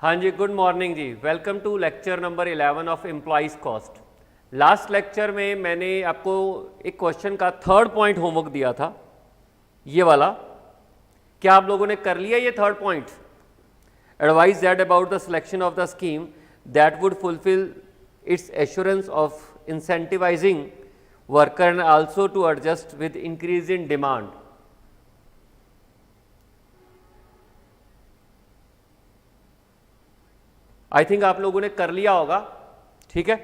हाँ जी, good morning जी। Welcome to lecture number 11 of employees cost. Last lecture में मैंने आपको एक क्वेश्चन का थर्ड पॉइंट होमवर्क दिया था, ये वाला। क्या आप लोगों ने कर लिया ये third point? Advise that about the selection of the scheme that would fulfil its assurance of incentivising worker and also to adjust with increase in demand. I think आप लोगों ने कर लिया होगा, ठीक है।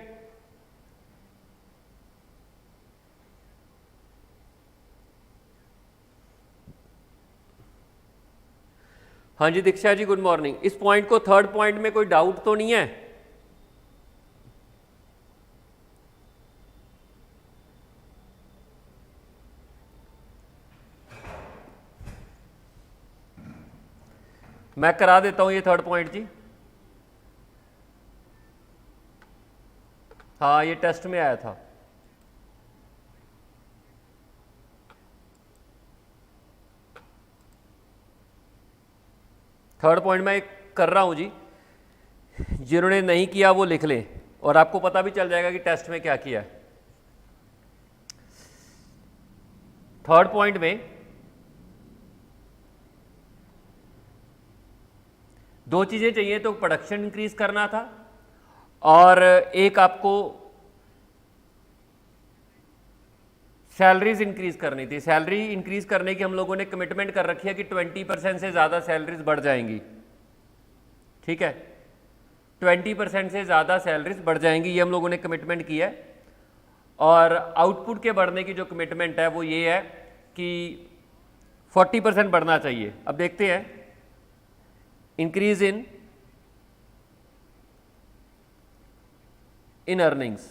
हाँ जी दीक्षा जी, गुड मॉर्निंग। इस पॉइंट को, थर्ड पॉइंट में कोई डाउट तो नहीं है? मैं करा देता हूं ये थर्ड पॉइंट जी। हाँ, ये टेस्ट में आया था। थर्ड पॉइंट मैं कर रहा हूं जी, जिन्होंने नहीं किया वो लिख लें और आपको पता भी चल जाएगा कि टेस्ट में क्या किया है। थर्ड पॉइंट में दो चीजें चाहिए, तो प्रोडक्शन इंक्रीज करना था और एक आपको सैलरीज इंक्रीज करनी थी। सैलरी इंक्रीज करने की हम लोगों ने कमिटमेंट कर रखी है कि 20% से ज़्यादा सैलरीज बढ़ जाएंगी, ठीक है। 20% से ज़्यादा सैलरीज बढ़ जाएंगी, ये हम लोगों ने कमिटमेंट किया है। और आउटपुट के बढ़ने की जो कमिटमेंट है वो ये है कि 40% बढ़ना चाहिए। अब देखते हैं, increase in earnings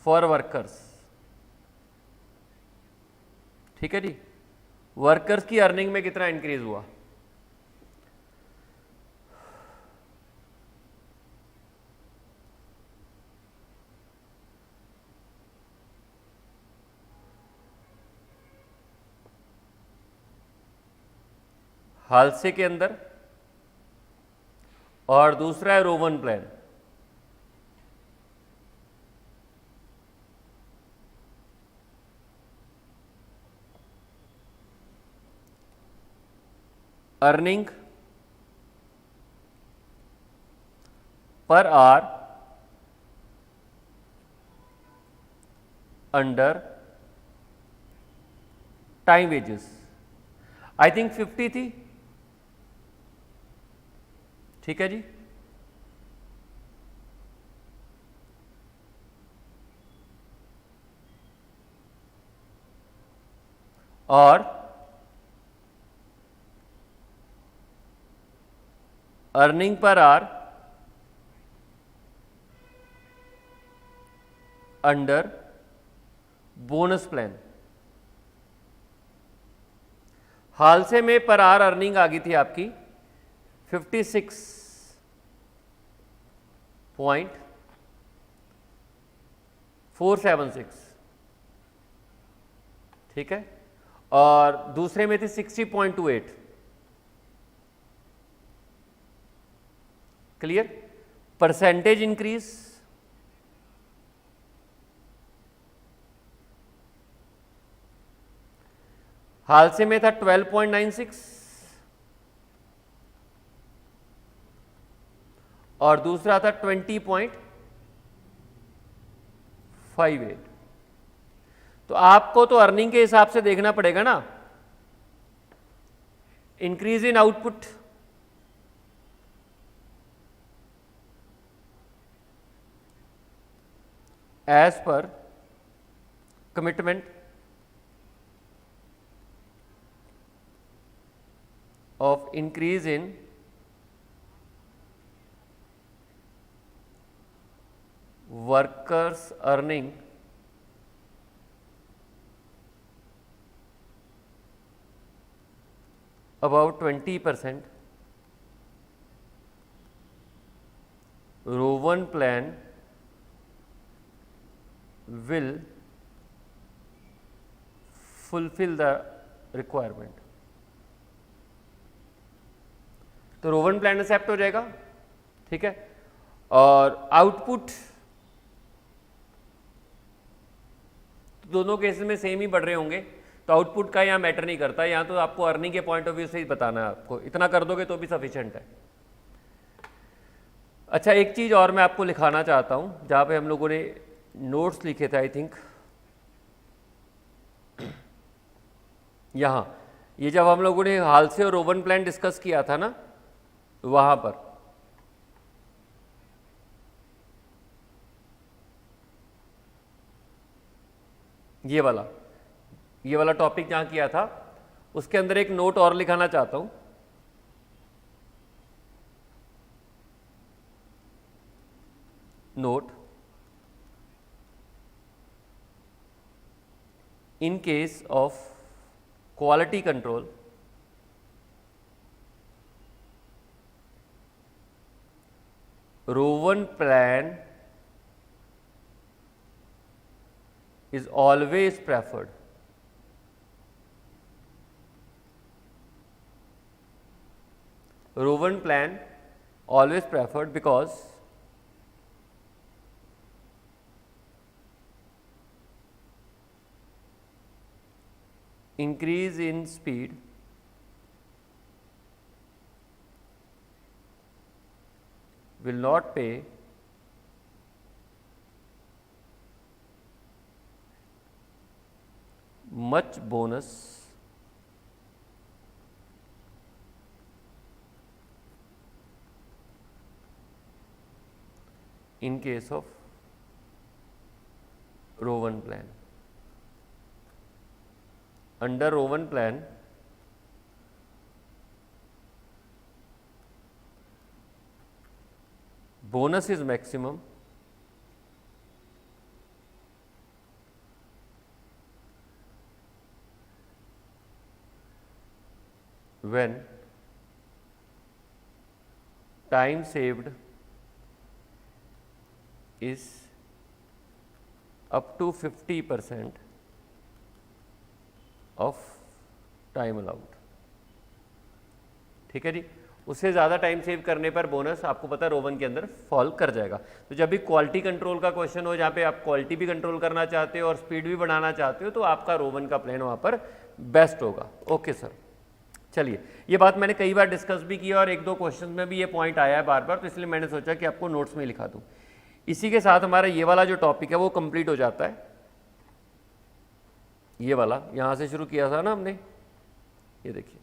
for workers, ठीक है जी। वर्कर्स की अर्निंग में कितना इंक्रीज हुआ? हाल से के अंदर, और दूसरा है Rowan plan. Earning per hour under time wages, I think 50 थी, ठीक है जी। और earning per hour under bonus plan. हाल से में पर आवर अर्निंग आ गई थी आपकी 56.476, ठीक है। और दूसरे में थी 60.28। क्लियर? परसेंटेज इंक्रीज हाल से में था 12.96 और दूसरा था 20.58। तो आपको तो अर्निंग के हिसाब से देखना पड़ेगा ना। Increase in output as per commitment of increase in workers earning about 20%, Rowan plan will fulfill the requirement. तो रोवन प्लान एक्सेप्ट हो जाएगा, ठीक है। और आउटपुट दोनों केसेस में सेम ही बढ़ रहे होंगे, तो आउटपुट का यहाँ मैटर नहीं करता, यहाँ तो आपको अर्निंग के पॉइंट ऑफ व्यू से ही बताना है, आपको इतना कर दोगे तो भी सफिशिएंट है। अच्छा, एक चीज़ और मैं आपको लिखाना चाहता हूँ, जहाँ पे हम लोगों ने नोट्स लिखे थे, आई थिंक यहाँ, ये जब हम लोगों ने हाल से और रोवन प्लान डिस्कस किया था ना, वहाँ पर ये वाला टॉपिक जहाँ किया था, उसके अंदर एक नोट और लिखाना चाहता हूँ। Note, in case of quality control, Rowan plan is always preferred. Rowan plan always preferred because increase in speed will not pay much bonus in case of Rowan plan. Under Rowan plan, bonus is maximum when time saved is up to 50% of time allowed, ठीक है जी। उससे ज़्यादा time save करने पर bonus आपको पता है Rowan के अंदर फॉल कर जाएगा। तो जब भी क्वालिटी कंट्रोल का क्वेश्चन हो, जहाँ पे आप क्वालिटी भी कंट्रोल करना चाहते हो और स्पीड भी बढ़ाना चाहते हो, तो आपका रोवन का प्लान वहाँ पर बेस्ट होगा। ओके सर, चलिए, ये बात मैंने कई बार डिस्कस भी किया और एक दो क्वेश्चन में भी ये पॉइंट आया है बार बार, तो इसलिए मैंने सोचा कि आपको नोट्स में लिखा दूँ। इसी के साथ हमारा ये वाला जो टॉपिक है वो कंप्लीट हो जाता है। ये वाला यहाँ से शुरू किया था ना हमने, ये देखिए,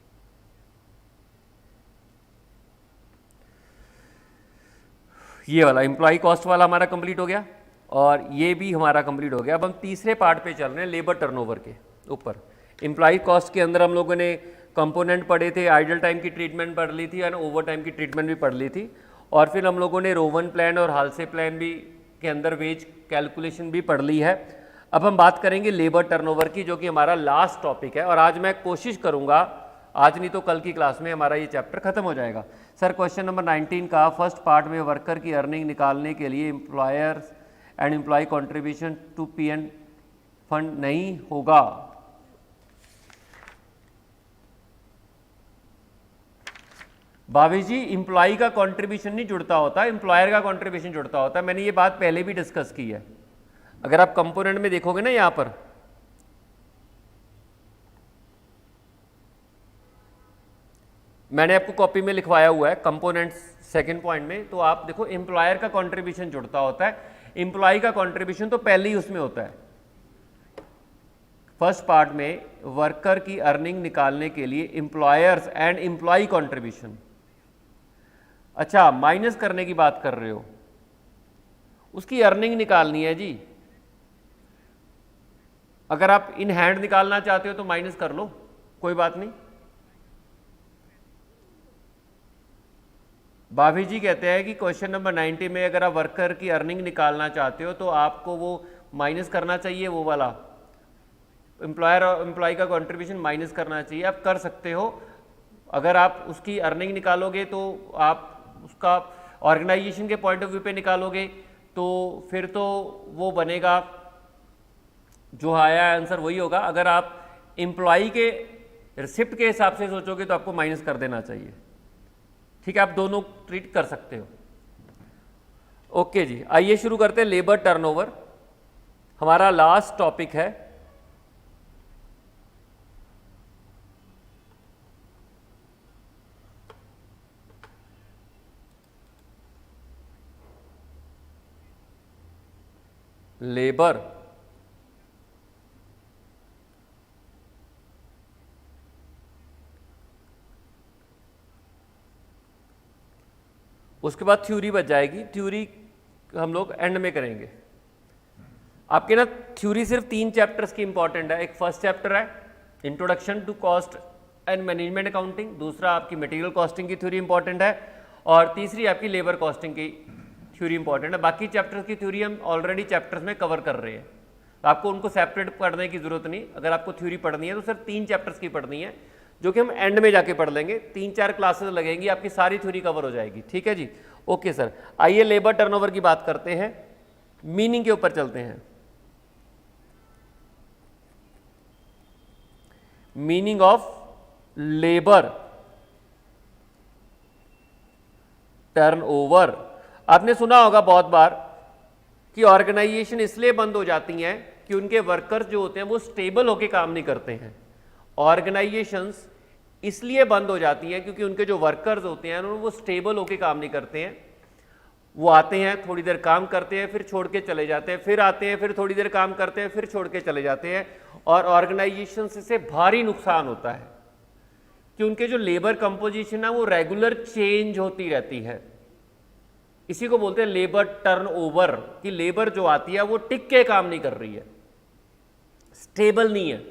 ये वाला एम्प्लॉय कॉस्ट वाला हमारा कंप्लीट हो गया और ये भी हमारा कंप्लीट हो गया। अब हम तीसरे पार्ट पे चल रहे हैं, लेबर टर्नओवर के ऊपर। एम्प्लॉय कॉस्ट के अंदर हम लोगों ने कंपोनेंट पढ़े थे, आइडल टाइम की ट्रीटमेंट पढ़ ली थी और ओवर टाइम की ट्रीटमेंट भी पढ़ ली थी, और फिर हम लोगों ने रोवन प्लान और हालसे प्लान भी के अंदर वेज कैलकुलेशन भी पढ़ ली है। अब हम बात करेंगे लेबर टर्नओवर की, जो कि हमारा लास्ट टॉपिक है, और आज मैं कोशिश करूंगा, आज नहीं तो कल की क्लास में हमारा ये चैप्टर खत्म हो जाएगा। सर, क्वेश्चन नंबर 19 का फर्स्ट पार्ट में वर्कर की अर्निंग निकालने के लिए employers and employee contribution to PN fund नहीं होगा। भावेश जी, एम्प्लॉय का कंट्रीब्यूशन नहीं जुड़ता होता, एम्प्लॉयर का कंट्रीब्यूशन जुड़ता होता है। मैंने ये बात पहले भी डिस्कस की है। अगर आप कंपोनेंट में देखोगे ना, यहां पर मैंने आपको कॉपी में लिखवाया हुआ है कंपोनेंट्स सेकंड पॉइंट में, तो आप देखो एम्प्लॉयर का कंट्रीब्यूशन जुड़ता होता है, एम्प्लॉय का कंट्रीब्यूशन तो पहले ही उसमें होता है। फर्स्ट पार्ट में वर्कर की अर्निंग निकालने के लिए एम्प्लॉयर्स एंड एम्प्लॉय कंट्रीब्यूशन। अच्छा, माइनस करने की बात कर रहे हो, उसकी अर्निंग निकालनी है जी। अगर आप इन हैंड निकालना चाहते हो तो माइनस कर लो, कोई बात नहीं। भाभी जी कहते हैं कि क्वेश्चन नंबर 90 में अगर आप वर्कर की अर्निंग निकालना चाहते हो तो आपको वो माइनस करना चाहिए, वो वाला एम्प्लॉयर और एम्प्लॉय का कंट्रीब्यूशन माइनस करना चाहिए। आप कर सकते हो, अगर आप उसकी अर्निंग निकालोगे तो आप उसका ऑर्गेनाइजेशन के पॉइंट ऑफ व्यू पे निकालोगे तो फिर तो वो बनेगा, जो आया आंसर वही होगा। अगर आप एम्प्लॉय के रिसिप्ट के हिसाब से सोचोगे तो आपको माइनस कर देना चाहिए। ठीक है, आप दोनों ट्रीट कर सकते हो। ओके जी, आइए शुरू करते हैं। लेबर टर्नओवर हमारा लास्ट टॉपिक है। लेबर उसके बाद थ्योरी बच जाएगी। थ्योरी हम लोग एंड में करेंगे। आपके ना थ्योरी सिर्फ 3 चैप्टर्स की इंपॉर्टेंट है। एक फर्स्ट चैप्टर है introduction to cost and management accounting, दूसरा आपकी मटेरियल कॉस्टिंग की थ्योरी इंपॉर्टेंट है, और तीसरी आपकी लेबर कॉस्टिंग की थ्योरी इंपॉर्टेंट है। बाकी चैप्टर्स की थ्योरी हम ऑलरेडी चैप्टर्स में कवर कर रहे हैं, तो आपको उनको सेपरेट पढ़ने की जरूरत नहीं। अगर आपको थ्योरी पढ़नी है तो सिर्फ 3 चैप्टर्स की पढ़नी है, जो कि हम एंड में जाके पढ़ लेंगे। 3-4 क्लासेस लगेंगी, आपकी सारी थ्योरी कवर हो जाएगी। ठीक है जी, ओके सर। आइए लेबर टर्नओवर की बात करते हैं, मीनिंग के ऊपर चलते हैं। Meaning of labour turnover. आपने सुना होगा बहुत बार कि ऑर्गेनाइजेशन इसलिए बंद हो जाती हैं कि उनके वर्कर्स जो होते हैं वो स्टेबल होकर काम नहीं करते हैं। ऑर्गेनाइजेशंस इसलिए बंद हो जाती हैं क्योंकि उनके जो वर्कर्स होते हैं वो स्टेबल होकर काम नहीं करते हैं। वो आते हैं, थोड़ी देर काम करते हैं, फिर छोड़ के चले जाते हैं, फिर आते हैं, फिर थोड़ी देर काम करते हैं, फिर छोड़ के चले जाते हैं, और ऑर्गेनाइजेशन से भारी नुकसान होता है कि उनके जो लेबर कंपोजिशन है वो रेगुलर चेंज होती रहती है। इसी को बोलते हैं लेबर टर्नओवर, कि लेबर जो आती है वो टिक के काम नहीं कर रही है, स्टेबल नहीं है।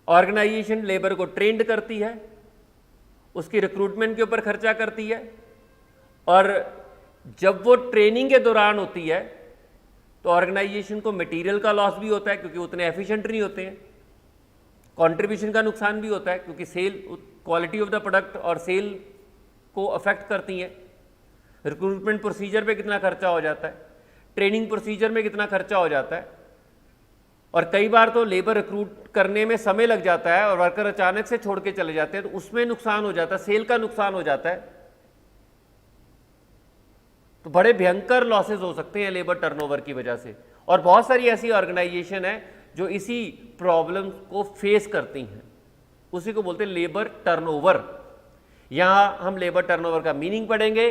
ऑर्गेनाइजेशन लेबर को ट्रेंड करती है, उसकी रिक्रूटमेंट के ऊपर खर्चा करती है, और जब वो ट्रेनिंग के दौरान होती है तो ऑर्गेनाइजेशन को मटेरियल का लॉस भी होता है क्योंकि उतने एफिशिएंट नहीं होते हैं। कंट्रीब्यूशन का नुकसान भी होता है क्योंकि sale, quality of the product और सेल को अफेक्ट करती हैं। रिक्रूटमेंट प्रोसीजर पे कितना खर्चा हो जाता है, ट्रेनिंग प्रोसीजर में कितना खर्चा हो जाता है, और कई बार तो लेबर रिक्रूट करने में समय लग जाता है और वर्कर अचानक से छोड़ के चले जाते हैं, तो उसमें नुकसान हो जाता है, सेल का नुकसान हो जाता है। तो बड़े भयंकर लॉसेस हो सकते हैं लेबर टर्नओवर की वजह से। और बहुत सारी ऐसी ऑर्गेनाइजेशन है जो इसी प्रॉब्लम को फेस करती हैं, उसी को बोलते हैं लेबर टर्नओवर। यहां हम लेबर टर्नओवर का मीनिंग पढ़ेंगे,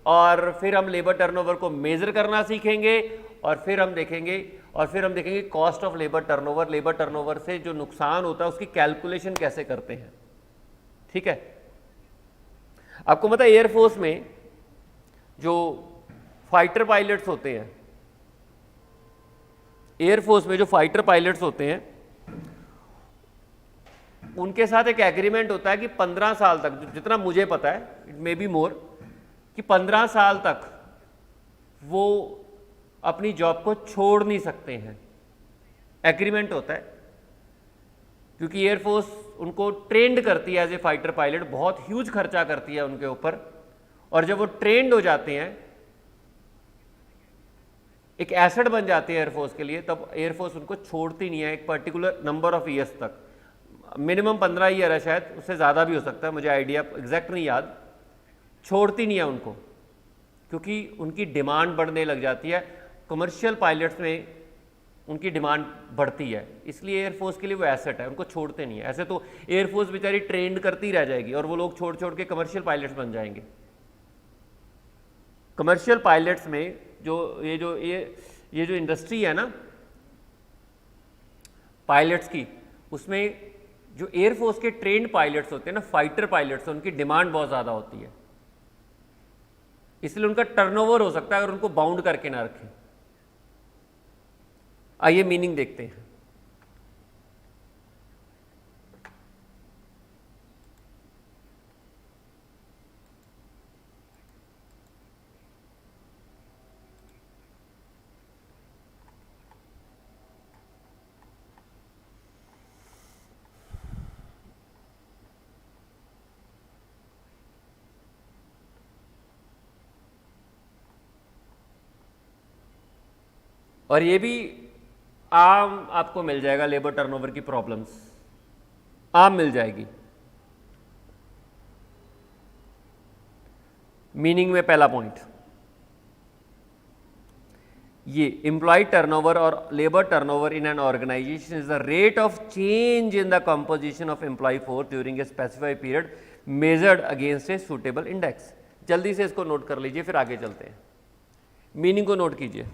और फिर हम लेबर टर्नओवर को मेजर करना सीखेंगे, और फिर हम देखेंगे cost of labour turnover. Labour turnover से जो नुकसान होता है उसकी कैलकुलेशन कैसे करते हैं। ठीक है, आपको पता है एयरफोर्स में जो फाइटर पायलट्स होते हैं, एयरफोर्स में जो फाइटर पायलट्स होते हैं उनके साथ एक एग्रीमेंट होता है कि 15 साल तक, जितना मुझे पता है, इट मे बी मोर, कि 15 साल तक वो अपनी जॉब को छोड़ नहीं सकते हैं। एग्रीमेंट होता है क्योंकि एयरफोर्स उनको ट्रेंड करती है एज ए फाइटर पायलट, बहुत ह्यूज खर्चा करती है उनके ऊपर, और जब वो ट्रेंड हो जाते हैं, एक एसेट बन जाते हैं एयरफोर्स के लिए, तब एयरफोर्स उनको छोड़ती नहीं है एक पर्टिकुलर नंबर ऑफ ईयर्स तक। मिनिमम 15 ईयर है शायद, उससे ज़्यादा भी हो सकता है, मुझे आइडिया एग्जैक्ट नहीं याद। छोड़ती नहीं है उनको क्योंकि उनकी डिमांड बढ़ने लग जाती है। कमर्शियल पायलट्स में उनकी डिमांड बढ़ती है, इसलिए एयरफोर्स के लिए वो एसेट है, उनको छोड़ते नहीं है। ऐसे तो एयरफोर्स बेचारी ट्रेंड करती रह जाएगी और वो लोग छोड़ छोड़ के कमर्शियल पायलट्स बन जाएंगे। कमर्शियल पायलट्स में ये जो इंडस्ट्री है ना पायलट्स की, उसमें जो एयरफोर्स के ट्रेंड पायलट्स होते हैं ना, फाइटर पायलट्स, उनकी डिमांड बहुत ज़्यादा होती है, इसलिए उनका टर्नओवर हो सकता है अगर उनको बाउंड करके ना रखें। आइए मीनिंग देखते हैं। और ये भी आम आपको मिल जाएगा, लेबर टर्नओवर की प्रॉब्लम्स आम मिल जाएगी। मीनिंग में पहला पॉइंट ये एम्प्लॉय टर्नओवर और labour turnover in an organisation is the rate of change in the composition of employee force during a specified period measured against a suitable index. जल्दी से इसको नोट कर लीजिए, फिर आगे चलते हैं। मीनिंग को नोट कीजिए।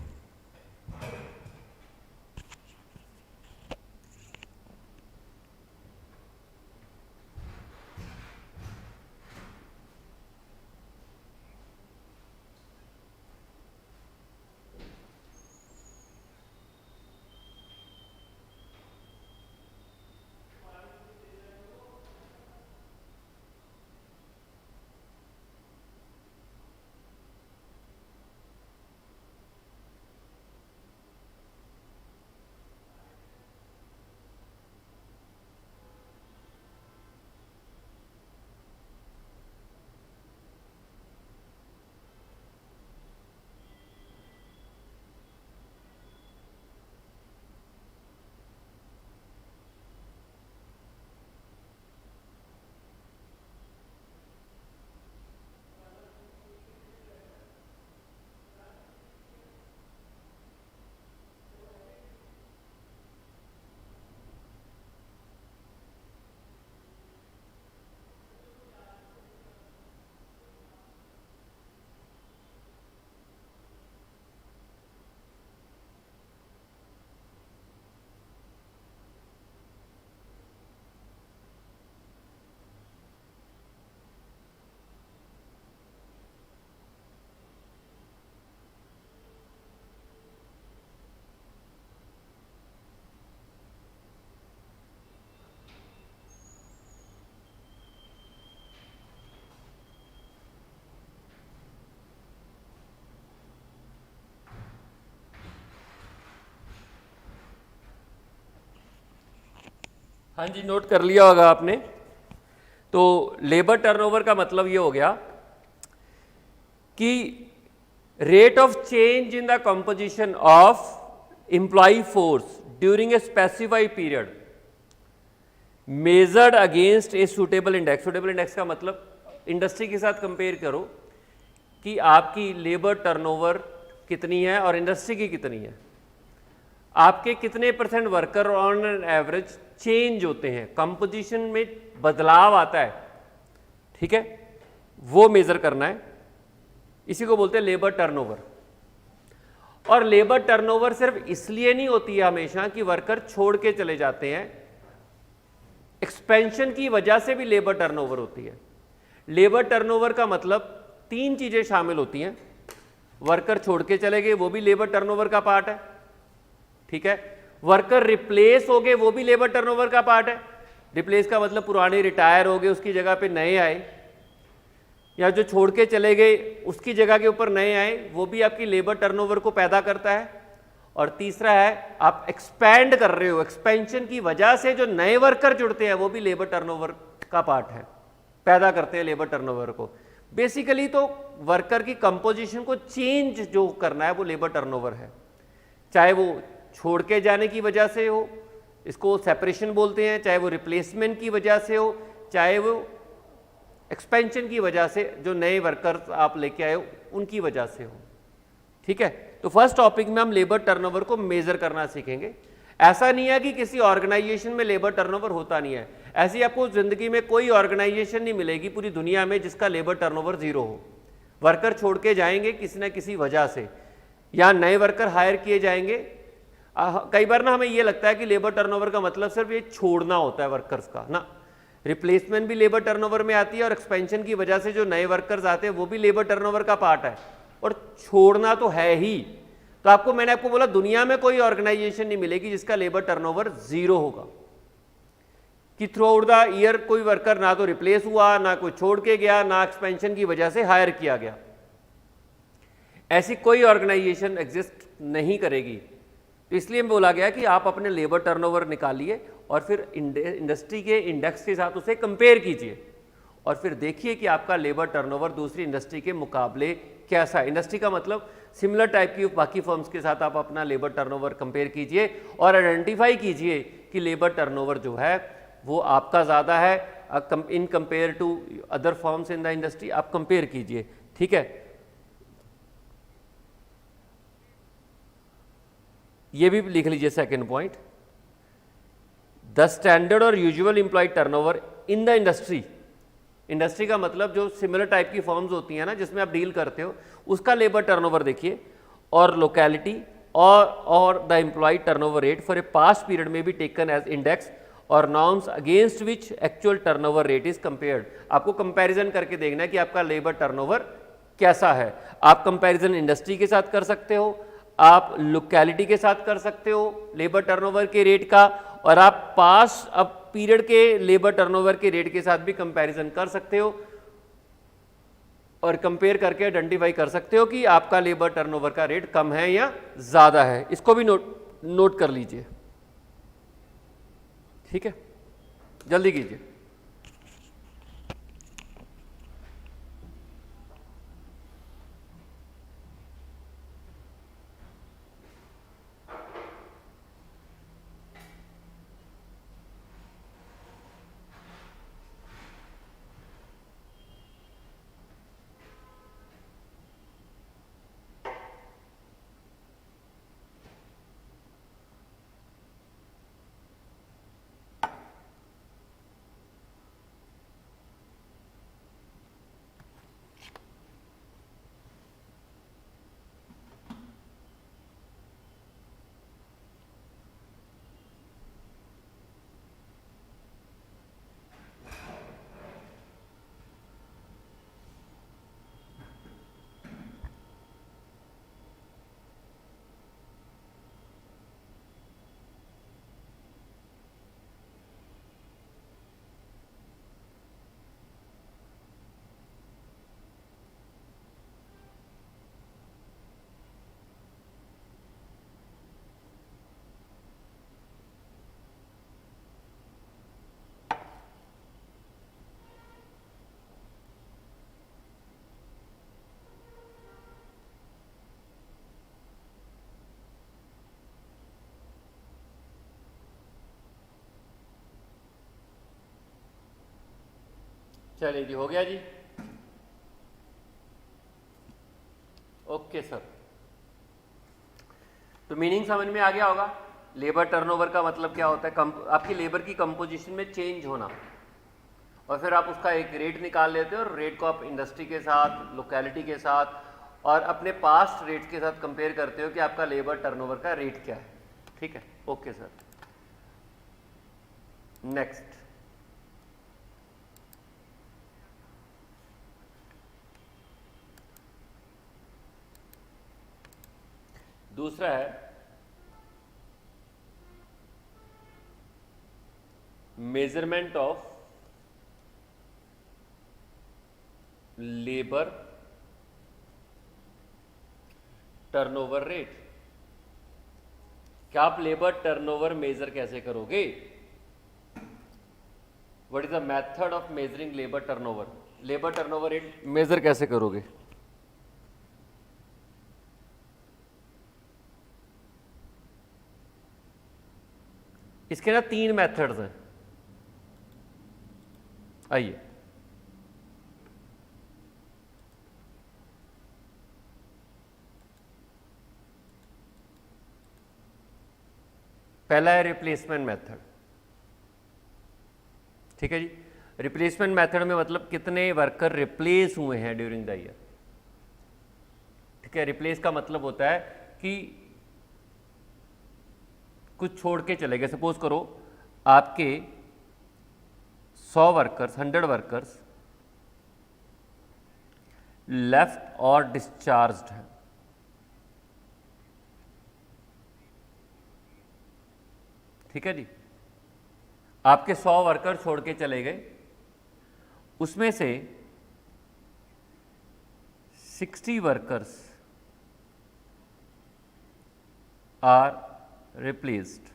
हाँ जी, नोट कर लिया होगा आपने। तो लेबर टर्नओवर का मतलब ये हो गया कि rate of change in the composition of employee force during a specified period measured against a suitable index. Suitable index का मतलब इंडस्ट्री के साथ कंपेयर करो कि आपकी लेबर टर्नओवर कितनी है और इंडस्ट्री की कितनी है, आपके कितने % worker on an average change होते हैं, कंपोजिशन में बदलाव आता है, ठीक है, वो मेजर करना है। इसी को बोलते हैं लेबर टर्नओवर। और लेबर टर्नओवर सिर्फ इसलिए नहीं होती है हमेशा कि वर्कर छोड़ के चले जाते हैं, एक्सपेंशन की वजह से भी लेबर टर्नओवर होती है। लेबर टर्नओवर का मतलब 3 चीजें शामिल होती हैं। वर्कर छोड़ के चले गए, वो भी लेबर टर्नओवर का पार्ट है, ठीक है। वर्कर रिप्लेस हो गए, वो भी लेबर टर्नओवर का पार्ट है। रिप्लेस का मतलब पुराने रिटायर हो गए, उसकी जगह पे नए आए, या जो छोड़ के चले गए उसकी जगह के ऊपर नए आए, वो भी आपकी लेबर टर्नओवर को पैदा करता है। और तीसरा है, आप एक्सपैंड कर रहे हो, एक्सपेंशन की वजह से जो नए वर्कर जुड़ते हैं वो भी लेबर टर्नओवर का पार्ट है, पैदा करते हैं लेबर टर्नओवर को। बेसिकली तो वर्कर की कंपोजिशन को चेंज जो करना है वो लेबर टर्नओवर है, चाहे वो छोड़ के जाने की वजह से हो, इसको सेपरेशन बोलते हैं, चाहे वो रिप्लेसमेंट की वजह से हो, चाहे वो एक्सपेंशन की वजह से जो नए वर्कर्स आप लेके आए हो उनकी वजह से हो, ठीक है। तो फर्स्ट टॉपिक में हम लेबर टर्नओवर को मेजर करना सीखेंगे। ऐसा नहीं है कि किसी ऑर्गेनाइजेशन में लेबर टर्नओवर होता नहीं है, ऐसी आपको जिंदगी में कोई ऑर्गेनाइजेशन नहीं मिलेगी पूरी दुनिया में जिसका लेबर टर्नओवर 0 हो। वर्कर छोड़ के जाएंगे किसी न किसी वजह से, या नए वर्कर हायर किए जाएंगे। कई बार ना हमें यह लगता है कि लेबर टर्नओवर का मतलब सिर्फ ये छोड़ना होता है वर्कर्स का, ना, रिप्लेसमेंट भी लेबर टर्नओवर में आती है, और एक्सपेंशन की वजह से जो नए वर्कर्स आते हैं वो भी लेबर टर्नओवर का पार्ट है, और छोड़ना तो है ही। तो मैंने आपको बोला दुनिया में कोई ऑर्गेनाइजेशन नहीं मिलेगी जिसका लेबर टर्नओवर 0 होगा, कि थ्रू आउट द ईयर कोई वर्कर ना तो रिप्लेस हुआ, ना कोई छोड़ के गया, ना एक्सपेंशन की वजह से हायर किया गया। ऐसी कोई ऑर्गेनाइजेशन एग्जिस्ट नहीं करेगी। तो इसलिए बोला गया कि आप अपने लेबर टर्नओवर निकालिए और फिर इंडस्ट्री के इंडेक्स के साथ उसे कंपेयर कीजिए, और फिर देखिए कि आपका लेबर टर्नओवर दूसरी इंडस्ट्री के मुकाबले कैसा है। इंडस्ट्री का मतलब सिमिलर टाइप की बाकी फर्म्स के साथ आप अपना लेबर टर्नओवर कंपेयर कीजिए और आइडेंटिफाई कीजिए कि लेबर टर्नओवर जो है वो आपका ज़्यादा है in compare to other firms in the industry. आप कंपेयर कीजिए, ठीक है, ये भी लिख लीजिए सेकंड पॉइंट। द स्टैंडर्ड और usual employee turnover in the industry, industry का मतलब जो सिमिलर टाइप की फर्म्स होती हैं ना जिसमें आप डील करते हो, उसका लेबर टर्नओवर देखिए, और लोकेलिटी और the employee turnover rate for a past period may be taken as index और norms against which actual turnover rate is compared. आपको कंपैरिजन करके देखना है कि आपका लेबर टर्नओवर कैसा है। आप कंपैरिजन इंडस्ट्री के साथ कर सकते हो, आप लोकेलिटी के साथ कर सकते हो लेबर टर्नओवर के रेट का, और आप पास अब पीरियड के लेबर टर्नओवर के रेट के साथ भी कंपैरिजन कर सकते हो और कंपेयर करके आइडेंटिफाई कर सकते हो कि आपका लेबर टर्नओवर का रेट कम है या ज़्यादा है। इसको भी नोट कर लीजिए, ठीक है, जल्दी कीजिए। चलिए जी, हो गया जी, ओके सर। तो मीनिंग समझ में आ गया होगा। लेबर टर्नओवर का मतलब क्या होता है, आपकी लेबर की कंपोजिशन में चेंज होना, और फिर आप उसका एक रेट निकाल लेते हो और रेट को आप इंडस्ट्री के साथ, लोकेलिटी के साथ और अपने पास्ट रेट के साथ कंपेयर करते हो कि आपका लेबर टर्नओवर का रेट क्या है। ठीक है, ओके सर। नेक्स्ट, दूसरा है measurement of labour turnover rate. क्या आप लेबर टर्नओवर मेजर कैसे करोगे? What is the method of measuring labour turnover? Labour turnover rate measure कैसे करोगे? इसके ना 3 मेथड्स हैं, आइए। पहला है रिप्लेसमेंट मेथड। ठीक है जी, रिप्लेसमेंट मेथड में मतलब कितने वर्कर रिप्लेस हुए हैं ड्यूरिंग द ईयर। ठीक है, रिप्लेस का मतलब होता है कि कुछ छोड़ के चले गए। सपोज करो आपके 100 वर्कर्स, 100 वर्कर्स लेफ्ट और डिस्चार्ज्ड है। ठीक है जी, आपके 100 वर्कर छोड़ के चले गए, उसमें से 60 workers are replaced.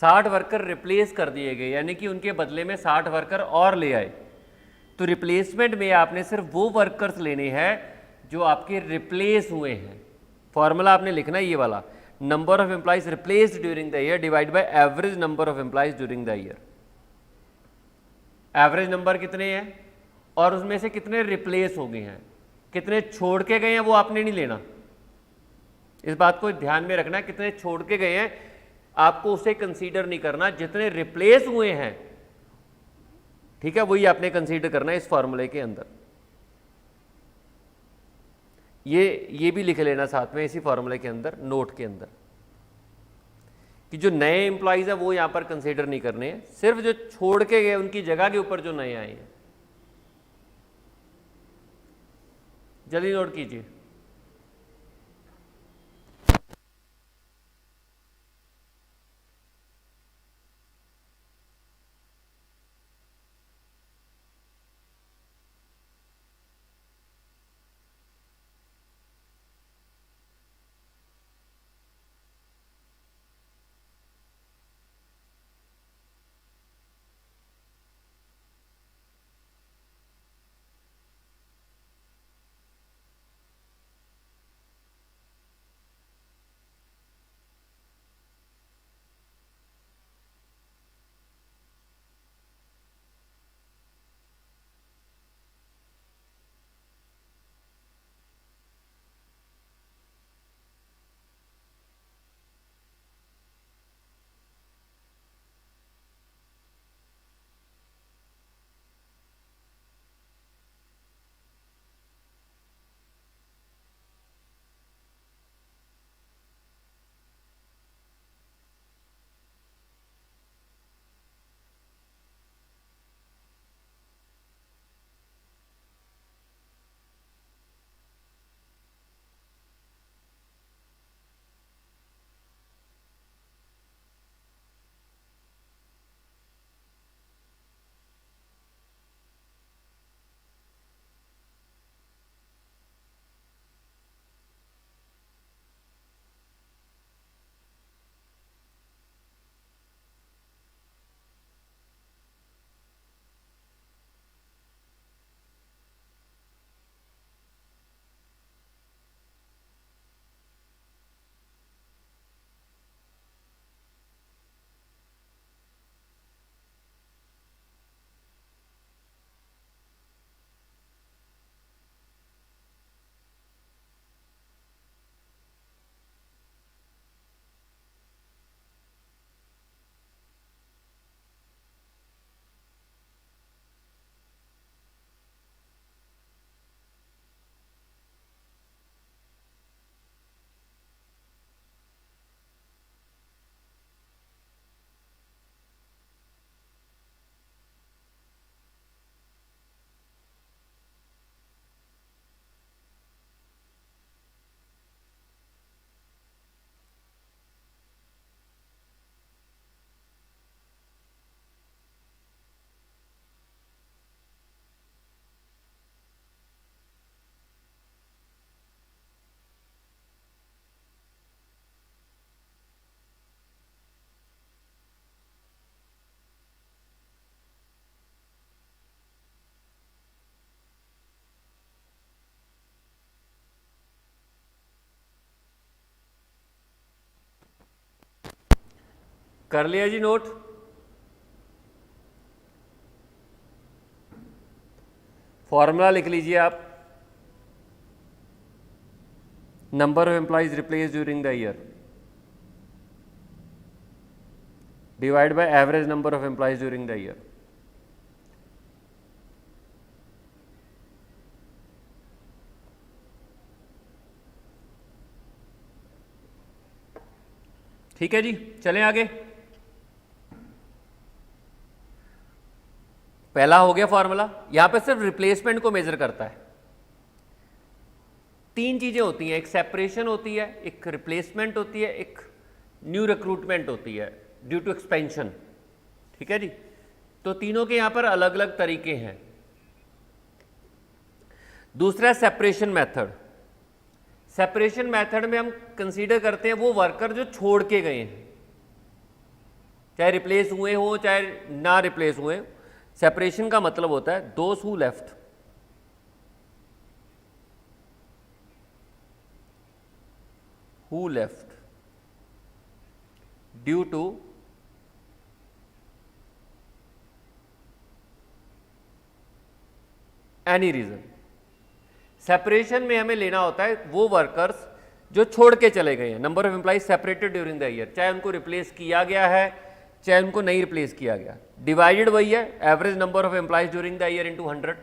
60 worker replace कर दिए गए, यानी कि उनके बदले में 60 वर्कर और ले आए। तो रिप्लेसमेंट में आपने सिर्फ वो वर्कर्स लेने हैं जो आपके रिप्लेस हुए हैं। फॉर्मूला आपने लिखना है ये वाला, number of employees replaced during the year divide by average number of employees during the year. Average number कितने हैं? और उसमें से कितने रिप्लेस हो गए हैं, कितने छोड़ के गए हैं वो आपने नहीं लेना। इस बात को ध्यान में रखना, कितने छोड़ के गए हैं आपको उसे कंसीडर नहीं करना, जितने रिप्लेस हुए हैं, ठीक है, वही आपने कंसीडर करना है इस फॉर्मूले के अंदर। ये भी लिख लेना साथ में इसी फॉर्मूले के अंदर, नोट के अंदर, कि जो नए एम्प्लॉइज है वो यहां पर कंसीडर नहीं करने हैं, सिर्फ जो छोड़ के गए उनकी जगह के ऊपर जो नए आए हैं। जल्दी नोट कीजिए। कर लिया जी नोट? फॉर्मूला लिख लीजिए आप, number of employees replace during the year divide by average number of employees during the year. ठीक है जी, चलें आगे। पहला हो गया फॉर्मूला, यहां पे सिर्फ रिप्लेसमेंट को मेजर करता है। तीन चीजें होती हैं, एक सेपरेशन होती है, एक रिप्लेसमेंट होती है, एक न्यू रिक्रूटमेंट होती है ड्यू टू एक्सपेंशन। ठीक है जी, तो तीनों के यहां पर अलग अलग तरीके हैं। दूसरा सेपरेशन मेथड। सेपरेशन मेथड में हम कंसीडर करते हैं वो वर्कर जो छोड़ के गए हैं, चाहे रिप्लेस हुए हो चाहे ना रिप्लेस हुए। सेपरेशन का मतलब होता है those who left, who left due to any reason. Separation में हमें लेना होता है वो वर्कर्स जो छोड़ के चले गए हैं, number of employees separated during the year, चाहे उनको रिप्लेस किया गया है चाहे उनको नहीं रिप्लेस किया गया। डिवाइडेड वही है average number of employees during the year into 100।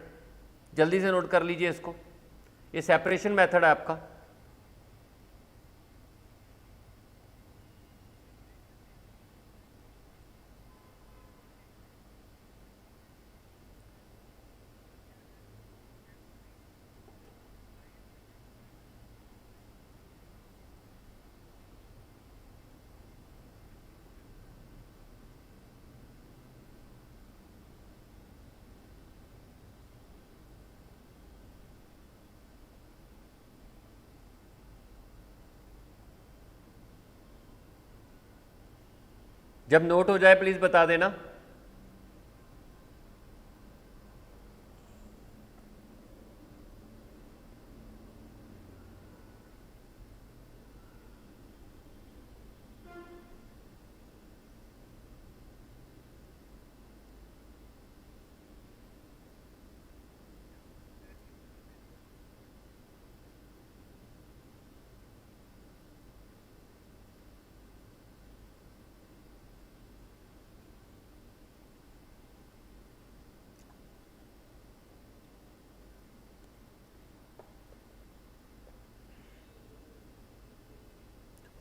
जल्दी से नोट कर लीजिए इसको, ये सेपरेशन मेथड है आपका। जब नोट हो जाए प्लीज बता देना।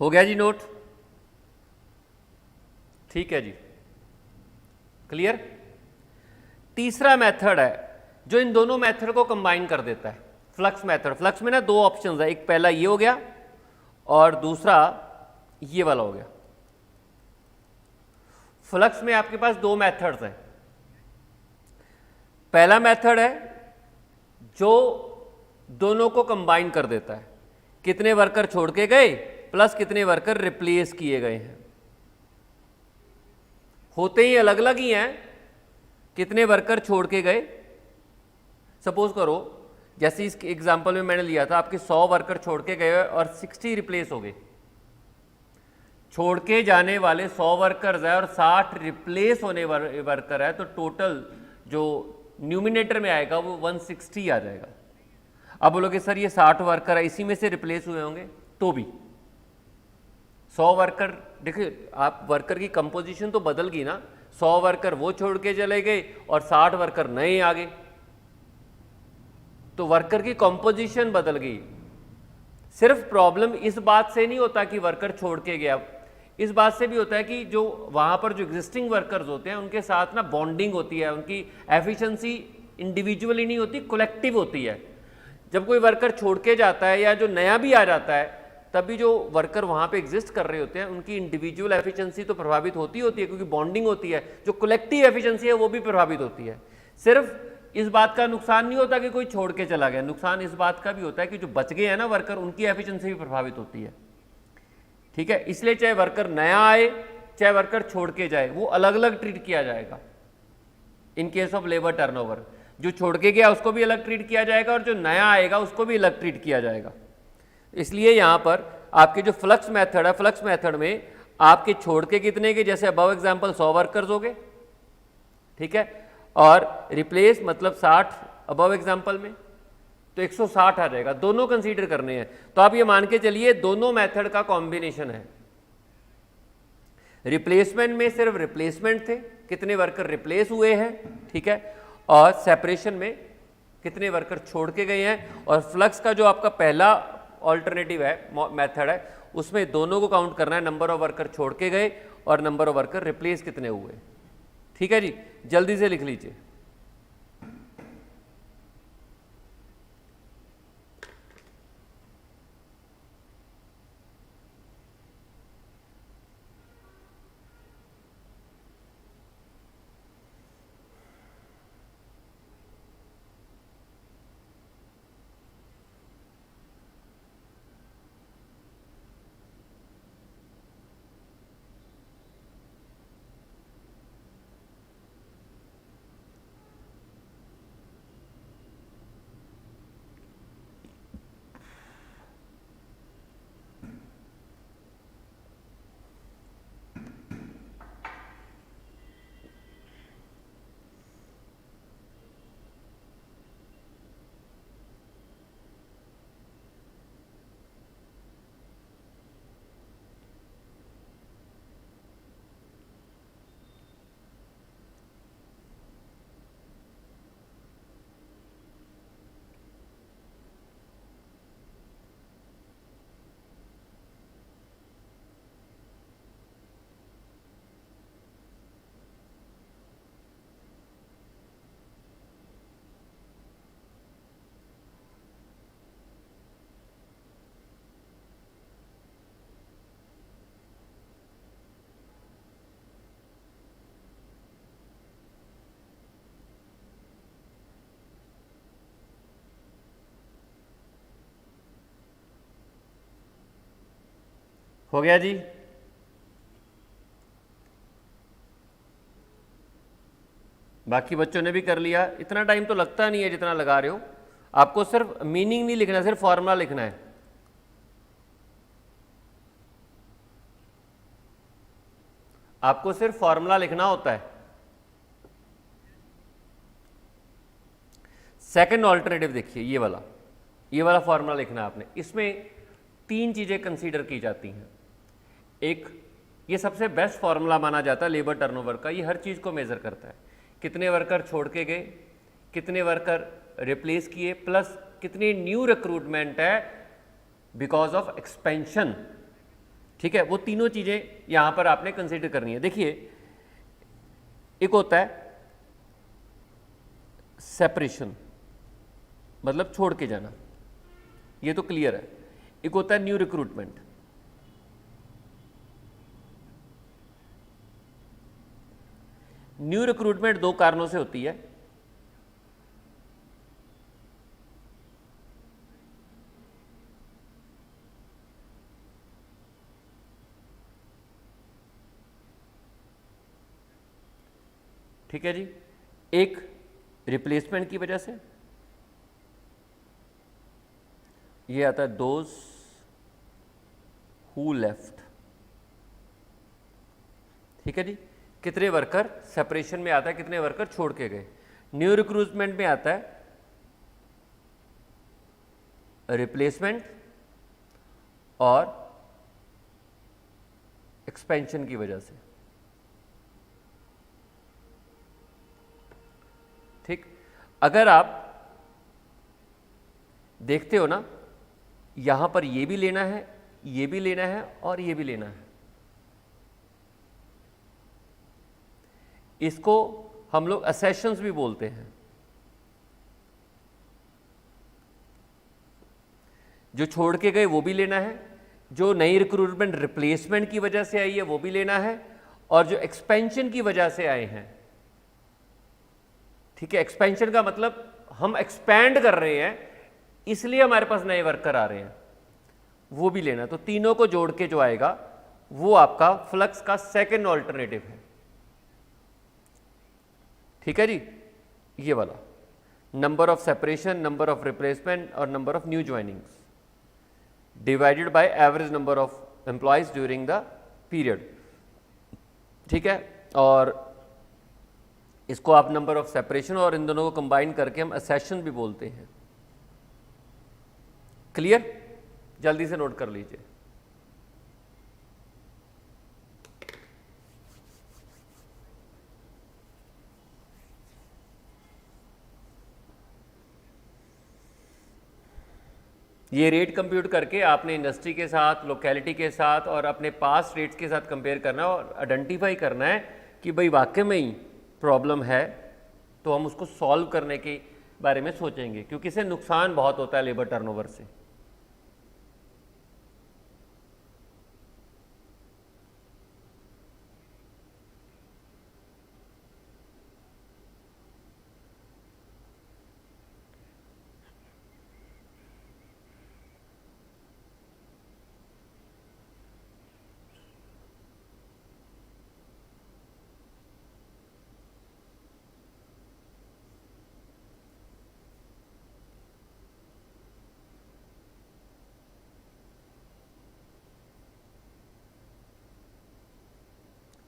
हो गया जी नोट? ठीक है जी, क्लियर। तीसरा मेथड है जो इन दोनों मेथड को कंबाइन कर देता है, फ्लक्स मेथड। फ्लक्स में ना दो ऑप्शंस है, एक पहला ये हो गया और दूसरा ये वाला हो गया। फ्लक्स में आपके पास दो मेथड्स हैं। पहला मेथड है जो दोनों को कंबाइन कर देता है, कितने वर्कर छोड़ के गए प्लस कितने वर्कर रिप्लेस किए गए हैं। होते ही अलग अलग ही हैं, कितने वर्कर छोड़ के गए। सपोज करो जैसे इस एग्जांपल में मैंने लिया था, आपके 100 वर्कर छोड़ के गए और 60 रिप्लेस हो गए। छोड़ के जाने वाले 100 वर्कर्स है और 60 रिप्लेस होने वाले वर्कर है, तो टोटल जो न्यूमिनेटर में आएगा वो 160 आ जाएगा। अब बोलोगे सर ये 60 वर्कर है, इसी में से रिप्लेस हुए होंगे, तो भी 100 वर्कर, देखिए आप वर्कर की कंपोजिशन तो बदल गई ना। 100 वर्कर वो छोड़ के चले गए और 60 वर्कर नए आ गए, तो वर्कर की कंपोजिशन बदल गई। सिर्फ प्रॉब्लम इस बात से नहीं होता कि वर्कर छोड़ के गया, इस बात से भी होता है कि जो वहां पर जो एग्जिस्टिंग वर्कर्स होते हैं उनके साथ ना बॉन्डिंग होती है, उनकी एफिशिएंसी इंडिविजुअली नहीं होती, कलेक्टिव होती है। जब कोई वर्कर छोड़ के जाता है या जो नया भी आ जाता है, तभी जो वर्कर वहां पे एग्जिस्ट कर रहे होते हैं उनकी इंडिविजुअल एफिशिएंसी तो प्रभावित होती है, क्योंकि बॉन्डिंग होती है। जो कलेक्टिव एफिशिएंसी है वो भी प्रभावित होती है। सिर्फ इस बात का नुकसान नहीं होता कि कोई छोड़ के चला गया, नुकसान इस बात का भी होता है कि जो बच गए हैं ना वर्कर, उनकी एफिशिएंसी भी प्रभावित होती है। ठीक है, इसलिए चाहे वर्कर नया आए चाहे वर्कर छोड़ के जाए, वो अलग अलग ट्रीट किया जाएगा। In case of labour turnover, जो छोड़ के गया उसको भी अलग ट्रीट किया जाएगा और जो नया आएगा उसको भी अलग ट्रीट किया जाएगा। इसलिए यहां पर आपके जो फ्लक्स मेथड है, फ्लक्स मेथड में आपके छोड़ के कितने के, जैसे अबव एग्जांपल 100 वर्कर्स हो गए, ठीक है, और रिप्लेस मतलब 60 अबव एग्जांपल में, तो 160 आ जाएगा। दोनों कंसीडर करने हैं, तो आप ये मान के चलिए दोनों मेथड का कॉम्बिनेशन है। रिप्लेसमेंट में सिर्फ रिप्लेसमेंट थे, कितने वर्कर रिप्लेस हुए हैं, ठीक है, और सेपरेशन में कितने वर्कर छोड़ के गए हैं। और फ्लक्स का जो आपका पहला ऑल्टरनेटिव है, मेथड है, उसमें दोनों को काउंट करना है, नंबर ऑफ वर्कर छोड़ के गए और नंबर ऑफ वर्कर रिप्लेस कितने हुए। ठीक है जी, जल्दी से लिख लीजिए। हो गया जी। बाकी बच्चों ने भी कर लिया। इतना टाइम तो लगता नहीं है जितना लगा रहे हो। आपको सिर्फ मीनिंग नहीं लिखना, सिर्फ फॉर्मूला लिखना है। आपको सिर्फ फॉर्मूला लिखना होता है। सेकंड ऑल्टरनेटिव देखिए, ये वाला फॉर्मूला लिखना है आपने। इसमें 3 चीजें कंसीडर की जाती हैं। एक, ये सबसे बेस्ट फॉर्मूला माना जाता है लेबर टर्नओवर का। ये हर चीज को मेजर करता है, कितने वर्कर छोड़ के गए, कितने वर्कर रिप्लेस किए, प्लस कितनी न्यू रिक्रूटमेंट है बिकॉज ऑफ एक्सपेंशन। ठीक है, वो तीनों चीजें यहां पर आपने कंसीडर करनी है। देखिए, एक होता है सेपरेशन, मतलब छोड़ के जाना, ये तो क्लियर है। एक होता है न्यू रिक्रूटमेंट। न्यू रिक्रूटमेंट 2 कारणों से होती है। ठीक है जी, एक रिप्लेसमेंट की वजह से, ये आता है दोज हु लेफ्ट। ठीक है जी, कितने वर्कर सेपरेशन में आता है, कितने वर्कर छोड़ के गए। न्यू रिक्रूटमेंट में आता है रिप्लेसमेंट और एक्सपेंशन की वजह से। ठीक, अगर आप देखते हो ना, यहां पर ये भी लेना है, ये भी लेना है और ये भी लेना है। इसको हम लोग असेशंस भी बोलते हैं। जो छोड़ के गए वो भी लेना है, जो नई रिक्रूटमेंट रिप्लेसमेंट की वजह से आई है वो भी लेना है, और जो एक्सपेंशन की वजह से आए हैं। ठीक है, एक्सपेंशन का मतलब हम एक्सपैंड कर रहे हैं इसलिए हमारे पास नए वर्कर आ रहे हैं, वो भी लेना। तो तीनों को जोड़ के जो आएगा वो आपका फ्लक्स का सेकंड ऑल्टरनेटिव है। ठीक है जी, ये वाला number of separation, number of replacement और number of new joinings divided by average number of employees during the period. ठीक है, और इसको आप नंबर ऑफ सेपरेशन और इन दोनों को कंबाइन करके हम असेशन भी बोलते हैं। क्लियर? जल्दी से नोट कर लीजिए। ये रेट कंप्यूट करके आपने इंडस्ट्री के साथ, लोकेलिटी के साथ और अपने पास रेट्स के साथ कंपेयर करना है और आइडेंटिफाई करना है कि भाई वाकई में ही प्रॉब्लम है, तो हम उसको सॉल्व करने के बारे में सोचेंगे, क्योंकि इससे नुकसान बहुत होता है लेबर टर्नओवर से।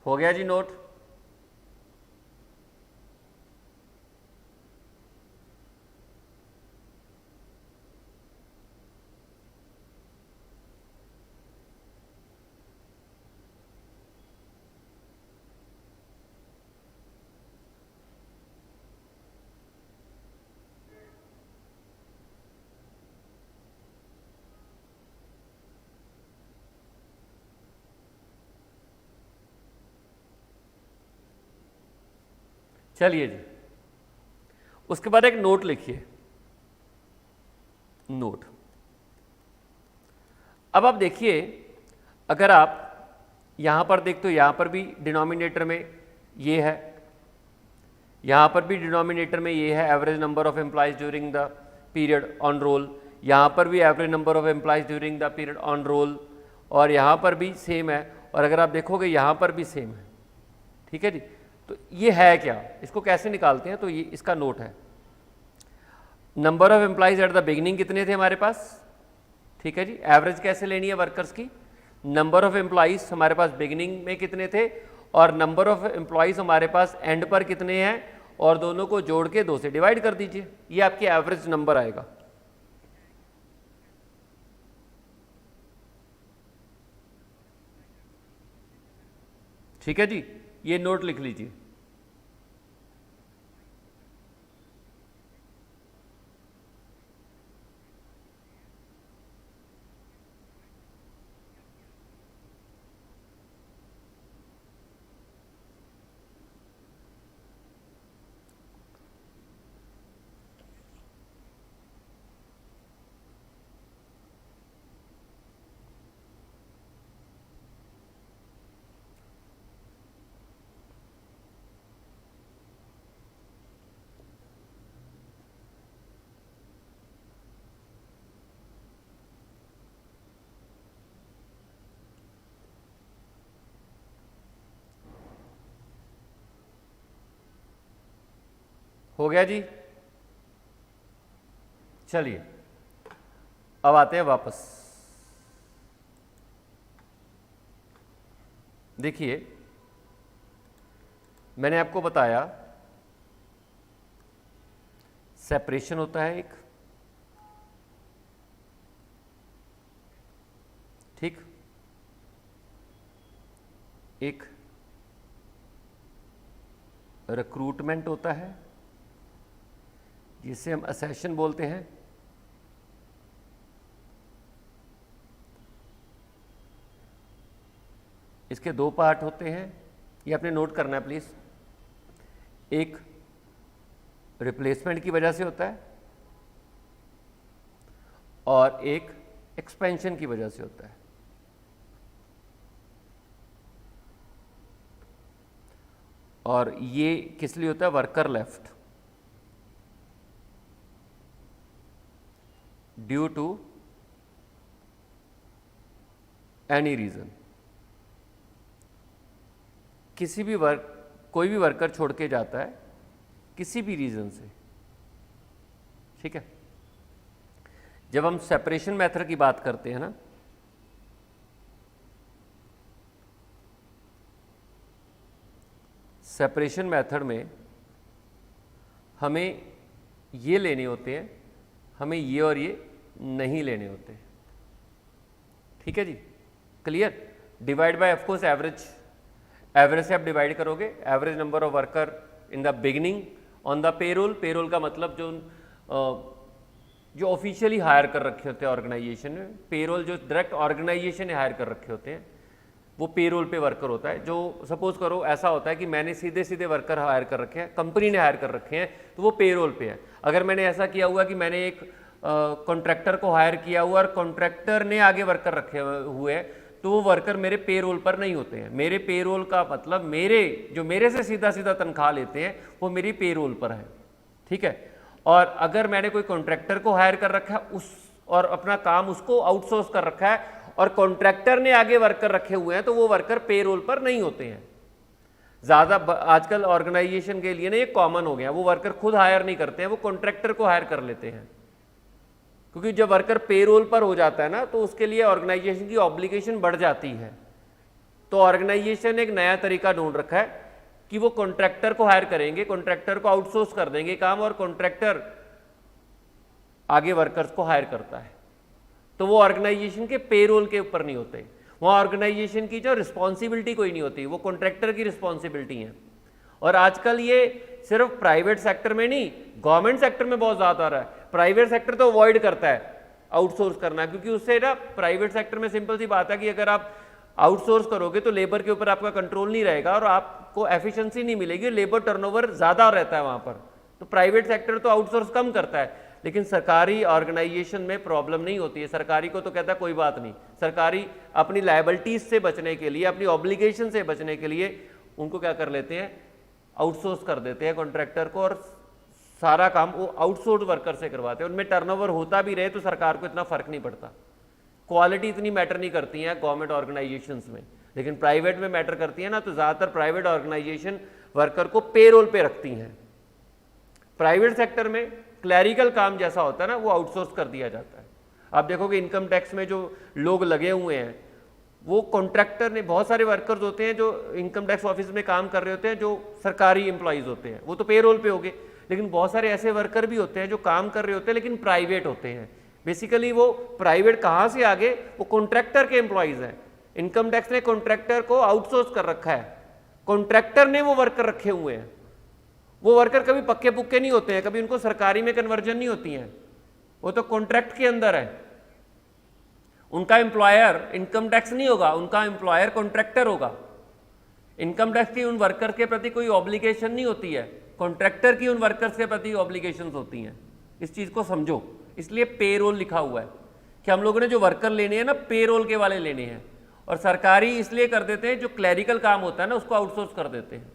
हो गया जी नोट? चलिए जी, उसके बाद एक नोट लिखिए। नोट, अब आप देखिए, अगर आप यहां पर देखते हो, यहां पर भी डिनोमिनेटर में ये है, यहां पर भी डिनोमिनेटर में ये है average number of employees during the period on roll, यहां पर भी average number of employees during the period on roll, और यहाँ पर भी सेम है, और अगर आप देखोगे यहाँ पर भी सेम है। ठीक है जी, तो ये है क्या, इसको कैसे निकालते हैं, तो ये इसका नोट है। Number of employees eight the beginning कितने थे हमारे पास, ठीक है जी, एवरेज कैसे लेनी है वर्कर्स की, नंबर ऑफ एम्प्लॉइज हमारे पास बिगिनिंग में कितने थे और नंबर ऑफ एम्प्लॉइज हमारे पास एंड पर कितने हैं, और दोनों को जोड़ के 2 से डिवाइड कर दीजिए, ये आपकी एवरेज नंबर आएगा। ठीक है जी, ये नोट लिख लीजिए। हो गया जी, चलिए अब आते हैं वापस। देखिए मैंने आपको बताया सेपरेशन होता है एक, ठीक, एक रिक्रूटमेंट होता है जिसे हम असेशन बोलते हैं, इसके 2 पार्ट होते हैं, ये आपने नोट करना है प्लीज़। एक रिप्लेसमेंट की वजह से होता है और एक एक्सपेंशन की वजह से होता है। और ये किस लिए होता है, worker left due to any reason, किसी भी कोई भी वर्कर छोड़ के जाता है किसी भी रीजन से, ठीक है। जब हम सेपरेशन मेथड की बात करते हैं ना, सेपरेशन मेथड में हमें ये लेने होते हैं, हमें ये और ये नहीं लेने होते, ठीक है जी, clear. Divide by of course average, average से आप डिवाइड करोगे, average number of worker in the beginning on the payroll, payroll का मतलब जो ऑफिशियली हायर कर रखे होते हैं ऑर्गेनाइजेशन में, पेरोल जो डायरेक्ट ऑर्गेनाइजेशन ने हायर कर रखे होते हैं वो पेरोल पे वर्कर होता है। जो सपोज करो ऐसा होता है कि मैंने सीधे सीधे वर्कर हायर कर रखे हैं, कंपनी ने हायर कर रखे हैं, तो वो पेरोल पे है। अगर मैंने ऐसा किया हुआ कि मैंने एक कॉन्ट्रैक्टर को हायर किया हुआ और कॉन्ट्रैक्टर ने आगे वर्कर रखे हुए हैं, तो वो वर्कर मेरे पेरोल पर नहीं होते हैं। मेरे पेरोल का मतलब मेरे से सीधा सीधा तनख्वाह लेते हैं वो मेरी पेरोल पर है, ठीक है। और अगर मैंने कोई कॉन्ट्रैक्टर को हायर कर रखा है उस और अपना काम उसको आउटसोर्स कर रखा है और कॉन्ट्रैक्टर ने आगे वर्कर रखे हुए हैं, तो वो वर्कर पेरोल पर नहीं होते हैं। ज़्यादा आजकल ऑर्गेनाइजेशन के लिए ना ये कॉमन हो गया, वो वर्कर खुद हायर नहीं करते हैं, वो कॉन्ट्रैक्टर को हायर कर लेते हैं, क्योंकि जब वर्कर पेरोल पर हो जाता है ना तो उसके लिए ऑर्गेनाइजेशन की ऑब्लिगेशन बढ़ जाती है। तो ऑर्गेनाइजेशन ने एक नया तरीका ढूंढ रखा है कि वो कॉन्ट्रैक्टर को हायर करेंगे, कॉन्ट्रैक्टर को आउटसोर्स कर देंगे काम, और कॉन्ट्रैक्टर आगे वर्कर्स को हायर करता है। तो वो ऑर्गेनाइजेशन के पेरोल के ऊपर नहीं होते, वहाँ ऑर्गेनाइजेशन की जो रिस्पॉन्सिबिलिटी कोई नहीं होती, वो कॉन्ट्रैक्टर की रिस्पॉन्सिबिलिटी है। और आजकल ये सिर्फ प्राइवेट सेक्टर में नहीं, गवर्नमेंट सेक्टर में बहुत ज़्यादा आ रहा है। प्राइवेट सेक्टर तो अवॉइड करता है आउटसोर्स करना, क्योंकि उससे ना प्राइवेट सेक्टर में सिंपल सी बात है कि अगर आप आउटसोर्स करोगे तो लेबर के ऊपर आपका कंट्रोल नहीं रहेगा और आपको एफिशिएंसी नहीं मिलेगी, लेबर टर्नओवर ज़्यादा रहता है वहाँ पर। तो प्राइवेट सेक्टर तो आउटसोर्स कम करता है, लेकिन सरकारी ऑर्गेनाइजेशन में प्रॉब्लम नहीं होती है। सरकारी को तो कहता है कोई बात नहीं, सरकारी अपनी लायबिलिटीज से बचने के लिए, अपनी ऑब्लिगेशन से बचने के लिए उनको क्या कर लेते हैं, आउटसोर्स कर देते हैं कॉन्ट्रैक्टर को, और सारा काम वो आउटसोर्स वर्कर से करवाते हैं। उनमें टर्नओवर होता भी रहे तो सरकार को इतना फर्क नहीं पड़ता, क्वालिटी इतनी मैटर नहीं करती है गवर्नमेंट ऑर्गेनाइजेशंस में, लेकिन प्राइवेट में मैटर करती है ना, तो ज़्यादातर प्राइवेट ऑर्गेनाइजेशन वर्कर को पेरोल पे रखती हैं। प्राइवेट सेक्टर में क्लैरिकल काम जैसा होता है ना, वो आउटसोर्स कर दिया जाता है। आप देखोगे इनकम टैक्स में जो लोग लगे हुए हैं वो कॉन्ट्रैक्टर ने, बहुत सारे वर्कर्स होते हैं जो इनकम टैक्स ऑफिस में काम कर रहे होते हैं, जो सरकारी एम्प्लॉयज़ होते हैं, वो तो पेरोल पे हो गए। लेकिन बहुत सारे ऐसे वर्कर भी होते हैं जो काम कर रहे होते हैं लेकिन प्राइवेट होते हैं। बेसिकली वो प्राइवेट कहाँ से आगे, वो कॉन्ट्रैक्टर के एम्प्लॉयज़ हैं। इनकम टैक्स ने कॉन्ट्रैक्टर को आउटसोर्स कर रखा है, कॉन्ट्रैक्टर ने वो वर्कर रखे हुए हैं। वो वर्कर कभी पक्के पुक्के नहीं होते हैं, कभी उनको सरकारी में कन्वर्जन नहीं होती हैं, वो तो कॉन्ट्रैक्ट के अंदर है। उनका एम्प्लॉयर इनकम टैक्स नहीं होगा, उनका एम्प्लॉयर कॉन्ट्रैक्टर होगा। इनकम टैक्स की उन वर्कर के प्रति कोई ऑब्लिगेशन नहीं होती है, कॉन्ट्रैक्टर की उन वर्कर्स के प्रति ऑब्लिगेशंस होती हैं। इस चीज़ को समझो, इसलिए पेरोल लिखा हुआ है कि हम लोगों ने जो वर्कर लेने हैं ना, पेरोल के वाले लेने हैं। और सरकारी इसलिए कर देते हैं, जो क्लैरिकल काम होता है ना उसको आउटसोर्स कर देते हैं।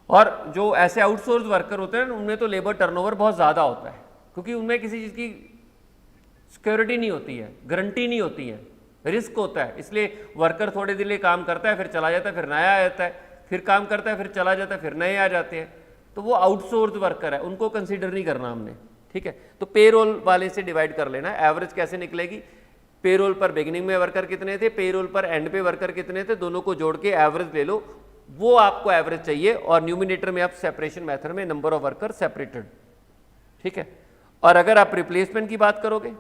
और जो ऐसे आउटसोर्स वर्कर होते हैं उनमें तो लेबर टर्नओवर बहुत ज़्यादा होता है, क्योंकि उनमें किसी चीज़ की सिक्योरिटी नहीं होती है, गारंटी नहीं होती है, रिस्क होता है। इसलिए वर्कर थोड़े दिन लिए काम करता है, फिर चला जाता है, फिर नया आ जाता है, फिर काम करता है, फिर चला जाता है, फिर नए आ जाते हैं। तो वो आउटसोर्स वर्कर है, उनको कंसीडर नहीं करना हमने, ठीक है। तो पेरोल वाले से डिवाइड कर लेना। एवरेज कैसे निकलेगी, पेरोल पर बिगिनिंग में वर्कर कितने थे, पेरोल पर एंड पे वर्कर कितने थे, दोनों को जोड़ के एवरेज ले लो, वो आपको एवरेज चाहिए। और न्यूमिनेटर में आप सेपरेशन मेथड में नंबर ऑफ वर्कर सेपरेटेड, ठीक है। और अगर आप रिप्लेसमेंट की बात करोगे,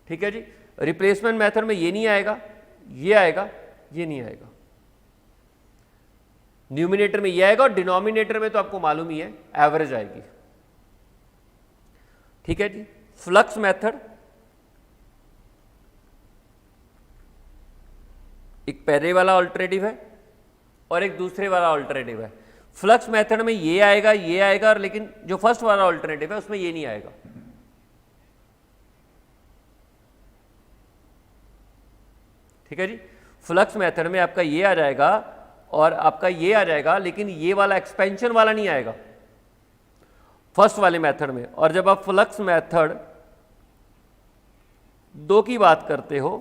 ठीक है जी, रिप्लेसमेंट मेथड में ये नहीं आएगा, ये आएगा, ये नहीं आएगा। न्यूमिनेटर में ये आएगा और डिनोमिनेटर में तो आपको मालूम ही है एवरेज आएगी, ठीक है जी। फ्लक्स मेथड एक पहले वाला ऑल्टरनेटिव है और एक दूसरे वाला ऑल्टरनेटिव है। फ्लक्स मेथड में ये आएगा, और लेकिन जो फर्स्ट वाला ऑल्टरनेटिव है उसमें ये नहीं आएगा, ठीक है जी। फ्लक्स मेथड में आपका ये आ जाएगा और आपका ये आ जाएगा, लेकिन ये वाला एक्सपेंशन वाला नहीं आएगा फर्स्ट वाले मेथड में। और जब आप फ्लक्स मेथड 2 की बात करते हो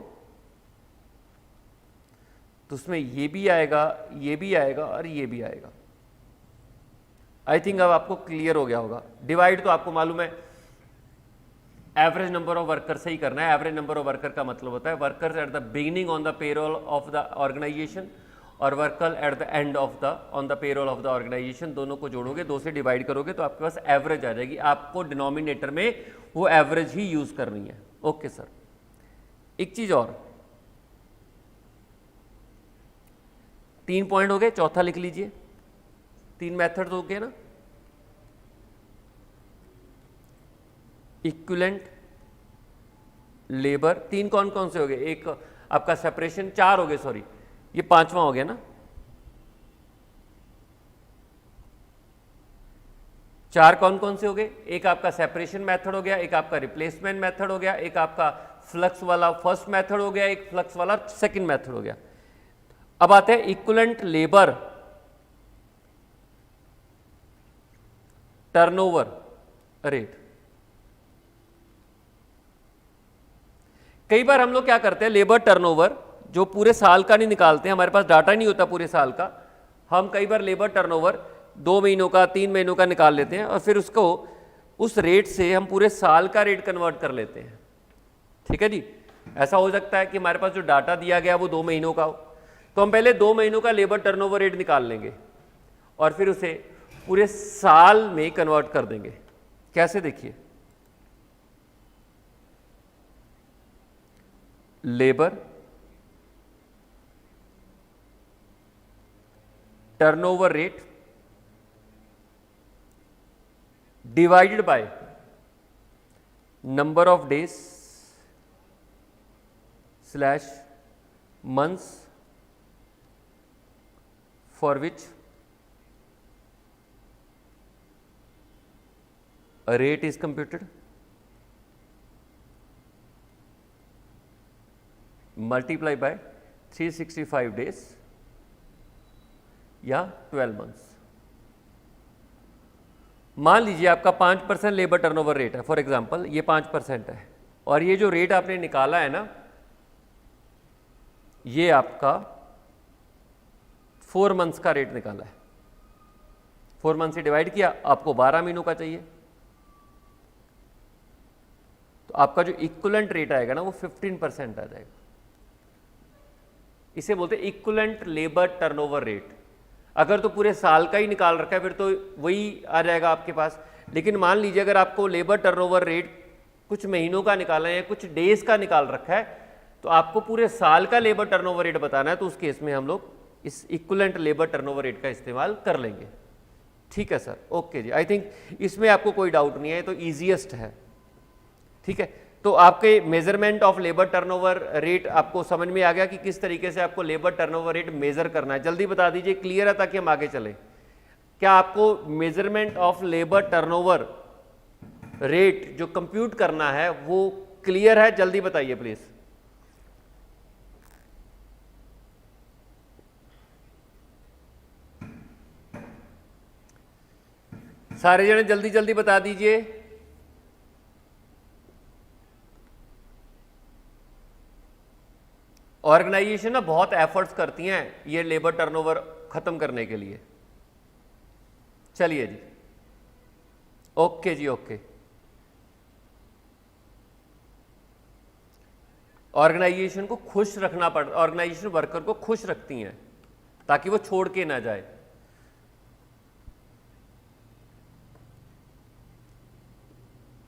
तो उसमें ये भी आएगा, ये भी आएगा और ये भी आएगा। आई थिंक अब आपको क्लियर हो गया होगा। डिवाइड तो आपको मालूम है, एवरेज नंबर ऑफ वर्कर से ही करना है। एवरेज नंबर ऑफ वर्कर का मतलब होता है workers at the beginning on the payroll of the organisation और worker at the end of the on the payroll of the organisation. दोनों को जोड़ोगे, 2 से डिवाइड करोगे तो आपके पास एवरेज आ जाएगी। आपको डिनोमिनेटर में वो एवरेज ही यूज करनी है। ओके सर, एक चीज और, 3 पॉइंट हो गए, चौथा लिख लीजिए। 3 मेथड हो गए ना, इक्विवेलेंट लेबर। 3 कौन कौन से हो गए, एक आपका सेपरेशन, 4 हो गए, सॉरी ये 5वां हो गया ना। 4 कौन कौन से हो गए, एक आपका सेपरेशन मेथड हो गया, एक आपका रिप्लेसमेंट मेथड हो गया, एक आपका फ्लक्स वाला फर्स्ट मेथड हो गया, एक फ्लक्स वाला सेकंड मेथड हो गया। अब आते हैं इक्विवेलेंट लेबर टर्नओवर रेट। कई बार हम लोग क्या करते हैं, लेबर टर्नओवर जो पूरे साल का नहीं निकालते हैं, हमारे पास डाटा नहीं होता पूरे साल का, हम कई बार लेबर टर्नओवर 2 महीनों का 3 महीनों का निकाल लेते हैं और फिर उसको उस रेट से हम पूरे साल का रेट कन्वर्ट कर लेते हैं, ठीक है जी। ऐसा हो सकता है कि हमारे पास जो डाटा दिया गया वो 2 महीनों का हो, तो हम पहले 2 महीनों का लेबर टर्नओवर रेट निकाल लेंगे और फिर उसे पूरे साल में कन्वर्ट कर देंगे। कैसे, देखिए, labour turnover rate divided by number of days slash months for which a rate is computed, multiply by 365 days। या 12 मंथ्स। मान लीजिए आपका 5% लेबर टर्नओवर रेट है, फॉर एग्जांपल ये 5% है, और ये जो रेट आपने निकाला है ना, ये आपका 4 मंथ्स का रेट निकाला है। 4 मंथ से डिवाइड किया, आपको 12 महीनों का चाहिए, तो आपका जो इक्विवेलेंट रेट आएगा ना वो 15% आ जाएगा। इसे बोलते हैं इक्विवेलेंट लेबर टर्नओवर रेट। अगर तो पूरे साल का ही निकाल रखा है फिर तो वही आ जाएगा आपके पास, लेकिन मान लीजिए अगर आपको लेबर टर्नओवर रेट कुछ महीनों का निकालना है, कुछ डेज का निकाल रखा है, तो आपको पूरे साल का लेबर टर्नओवर रेट बताना है, तो उस केस में हम लोग इस इक्विवेलेंट लेबर टर्नओवर रेट का इस्तेमाल कर लेंगे। ठीक है सर, ओके जी, आई थिंक इसमें आपको कोई डाउट नहीं है, तो ईजीएस्ट है। ठीक है, तो आपके measurement of labour turnover rate आपको समझ में आ गया कि किस तरीके से आपको लेबर टर्नओवर रेट मेजर करना है। जल्दी बता दीजिए, क्लियर है, ताकि हम आगे चलें। क्या आपको measurement of labour turnover rate जो कंप्यूट करना है वो क्लियर है? जल्दी बताइए प्लीज। सारे जने जल्दी जल्दी बता दीजिए। ऑर्गेनाइजेशन ना बहुत एफर्ट्स करती हैं ये लेबर टर्नओवर खत्म करने के लिए। चलिए जी, ओके जी, ओके। ऑर्गेनाइजेशन को खुश रखना पड़ता, ऑर्गेनाइजेशन वर्कर को खुश रखती हैं ताकि वो छोड़ के ना जाए।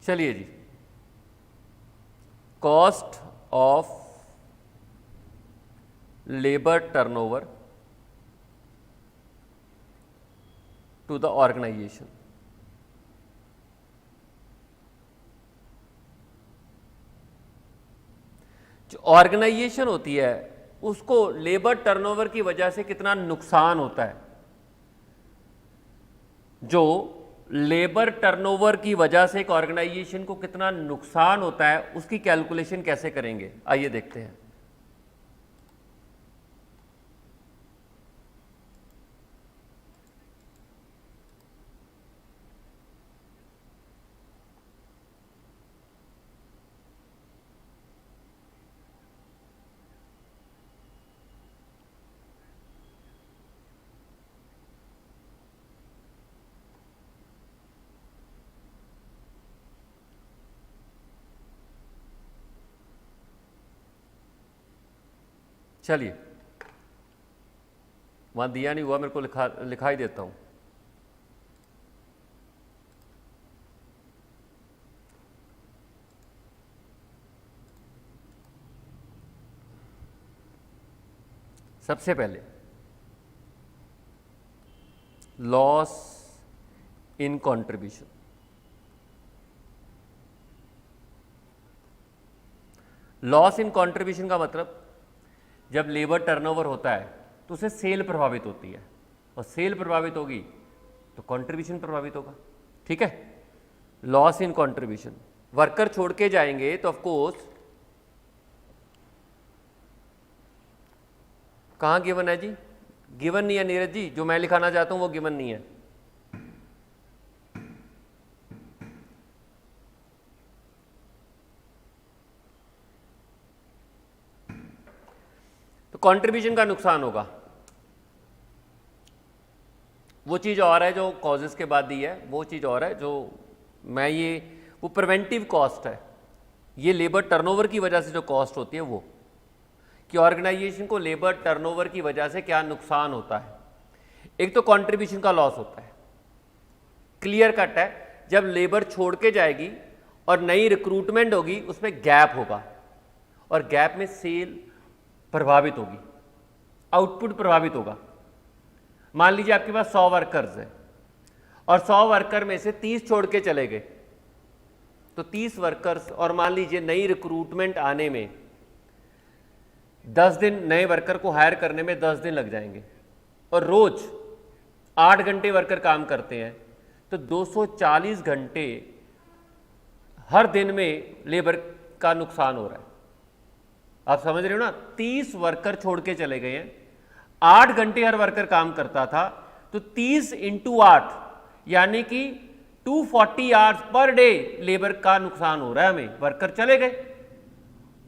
चलिए जी, cost of labour turnover to the organisation. जो ऑर्गेनाइजेशन होती है उसको लेबर टर्नओवर की वजह से कितना नुकसान होता है, जो लेबर टर्नओवर की वजह से एक ऑर्गेनाइजेशन को कितना नुकसान होता है उसकी कैलकुलेशन कैसे करेंगे, आइए देखते हैं। चलिए, वहां दिया नहीं हुआ, मेरे को लिखा ही देता हूं। सबसे पहले loss in contribution. Loss in contribution का मतलब जब लेबर टर्नओवर होता है तो उससे सेल प्रभावित होती है, और सेल प्रभावित होगी तो कंट्रीब्यूशन प्रभावित होगा। ठीक है, लॉस इन कंट्रीब्यूशन। वर्कर छोड़ के जाएंगे तो ऑफ कोर्स, कहाँ गिवन है जी? गिवन नहीं है नीरज जी, जो मैं लिखाना चाहता हूं वो गिवन नहीं है। तो कंट्रीब्यूशन का नुकसान होगा। वो चीज़ और है जो कॉजेस के बाद दी है, वो चीज़ और है जो मैं वो प्रिवेंटिव कॉस्ट है। ये लेबर टर्नओवर की वजह से जो कॉस्ट होती है वो, कि ऑर्गेनाइजेशन को लेबर टर्नओवर की वजह से क्या नुकसान होता है। एक तो कंट्रीब्यूशन का लॉस होता है, क्लियर कट है। जब लेबर छोड़ के जाएगी और नई रिक्रूटमेंट होगी उसमें गैप होगा, और गैप में सेल प्रभावित होगी, आउटपुट प्रभावित होगा। मान लीजिए आपके पास 100 वर्कर्स हैं और 100 वर्कर में से 30 छोड़ के चले गए, तो 30 वर्कर्स, और मान लीजिए नई रिक्रूटमेंट आने में 10 दिन, नए वर्कर को हायर करने में 10 दिन लग जाएंगे, और रोज 8 घंटे वर्कर काम करते हैं, तो 240 घंटे हर दिन में लेबर का नुकसान हो रहा है। आप समझ रहे हो ना, 30 वर्कर छोड़ के चले गए हैं, 8 घंटे हर वर्कर काम करता था, तो 30 × 8 यानी कि 240 आवर्स पर डे लेबर का नुकसान हो रहा है हमें, वर्कर चले गए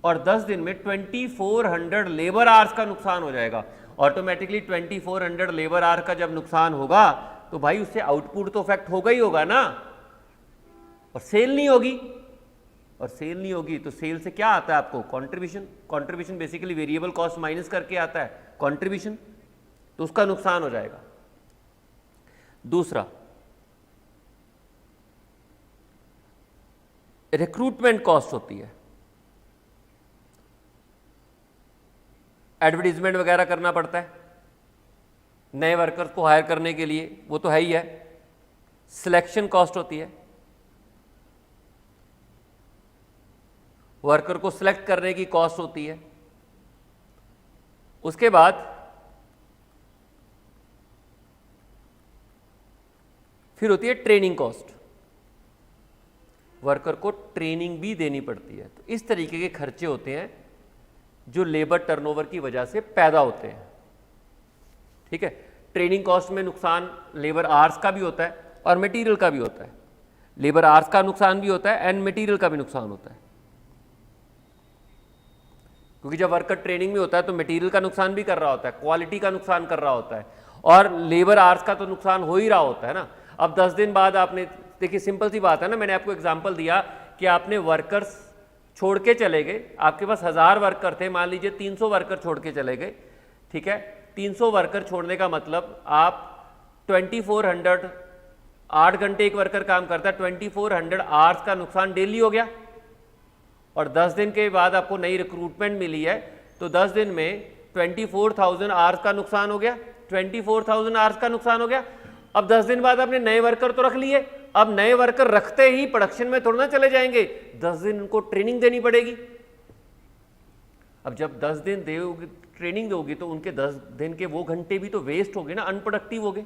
और 10 दिन में 2400 लेबर आवर्स का नुकसान हो जाएगा। ऑटोमेटिकली 2400 लेबर आवर का जब नुकसान होगा तो भाई उससे आउटपुट तो इफेक्ट होगा ही होगा ना, और सेल नहीं होगी, और सेल नहीं होगी तो सेल से क्या आता है आपको? Contribution. Contribution basically variable cost minus करके आता है कंट्रीब्यूशन, तो उसका नुकसान हो जाएगा। दूसरा, रिक्रूटमेंट कॉस्ट होती है, एडवर्टीजमेंट वगैरह करना पड़ता है नए वर्कर्स को हायर करने के लिए, वो तो है ही है। सिलेक्शन कॉस्ट होती है, वर्कर को सिलेक्ट करने की कॉस्ट होती है। उसके बाद फिर होती है ट्रेनिंग कॉस्ट, वर्कर को ट्रेनिंग भी देनी पड़ती है। तो इस तरीके के खर्चे होते हैं जो लेबर टर्नओवर की वजह से पैदा होते हैं, ठीक है। ट्रेनिंग कॉस्ट में नुकसान लेबर आवर्स का भी होता है और मटेरियल का भी होता है। लेबर आवर्स का नुकसान भी होता है एंड मटेरियल का भी नुकसान होता है, क्योंकि जब वर्कर ट्रेनिंग में होता है तो मटेरियल का नुकसान भी कर रहा होता है, क्वालिटी का नुकसान कर रहा होता है, और लेबर आवर्स का तो नुकसान हो ही रहा होता है ना। अब 10 दिन बाद आपने, देखिए सिंपल सी बात है ना, मैंने आपको एग्जांपल दिया कि आपने वर्कर्स छोड़ के चले गए, आपके पास 1000 वर्कर थे, मान लीजिए 300 वर्कर छोड़ के चले गए, ठीक है। 300 वर्कर छोड़ने का मतलब आप 2400, 8 घंटे एक वर्कर काम करता है, 2400 आवर्स का नुकसान डेली हो गया। और 10 दिन के बाद आपको नई रिक्रूटमेंट मिली है, तो 10 दिन में 24,000 आवर्स का नुकसान हो गया, 24,000 आवर्स का नुकसान हो गया। अब 10 दिन बाद आपने नए वर्कर तो रख लिए, अब नए वर्कर रखते ही प्रोडक्शन में थोड़ा ना चले जाएंगे, 10 दिन उनको ट्रेनिंग देनी पड़ेगी। अब जब 10 दिन दोगे ट्रेनिंग दोगी तो उनके 10 दिन के वो घंटे भी तो वेस्ट हो गए ना, अनप्रोडक्टिव हो गए।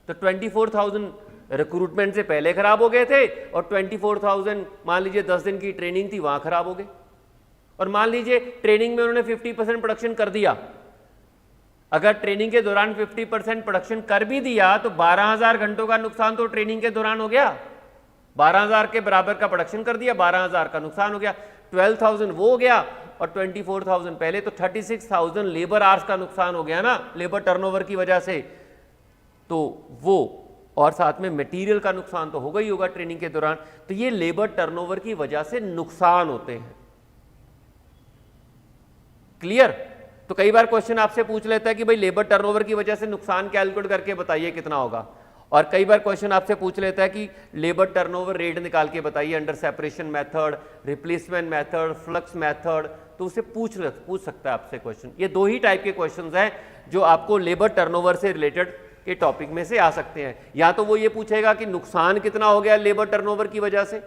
तो 24,000 रिक्रूटमेंट से पहले खराब हो गए थे और 24,000 मान लीजिए 10 दिन की ट्रेनिंग थी वहां खराब हो गए। और मान लीजिए ट्रेनिंग में उन्होंने 50% प्रोडक्शन कर दिया, अगर ट्रेनिंग के दौरान 50% प्रोडक्शन कर भी दिया तो 12,000 घंटों का नुकसान तो ट्रेनिंग के दौरान हो गया। 12,000 के बराबर का प्रोडक्शन कर दिया, 12,000 का नुकसान हो गया। 12,000 वो हो गया और 24,000 पहले, तो 36,000 लेबर आवर्स का नुकसान हो गया ना लेबर टर्नओवर की वजह से। तो वो और साथ में मटेरियल का नुकसान तो होगा ही होगा ट्रेनिंग के दौरान। तो ये लेबर टर्नओवर की वजह से नुकसान होते हैं। क्लियर? तो कई बार क्वेश्चन आपसे पूछ लेता है कि भाई लेबर टर्नओवर की वजह से नुकसान कैलकुलेट करके बताइए कितना होगा, और कई बार क्वेश्चन आपसे पूछ लेता है कि लेबर टर्नओवर रेट निकाल के बताइए under separation method, replacement method, flux method. तो उसे पूछ सकता है आपसे क्वेश्चन। ये 2 ही टाइप के क्वेश्चंस हैं जो आपको लेबर टर्नओवर से रिलेटेड के टॉपिक में से आ सकते हैं। या तो वो ये पूछेगा कि नुकसान कितना हो गया लेबर टर्नओवर की वजह से,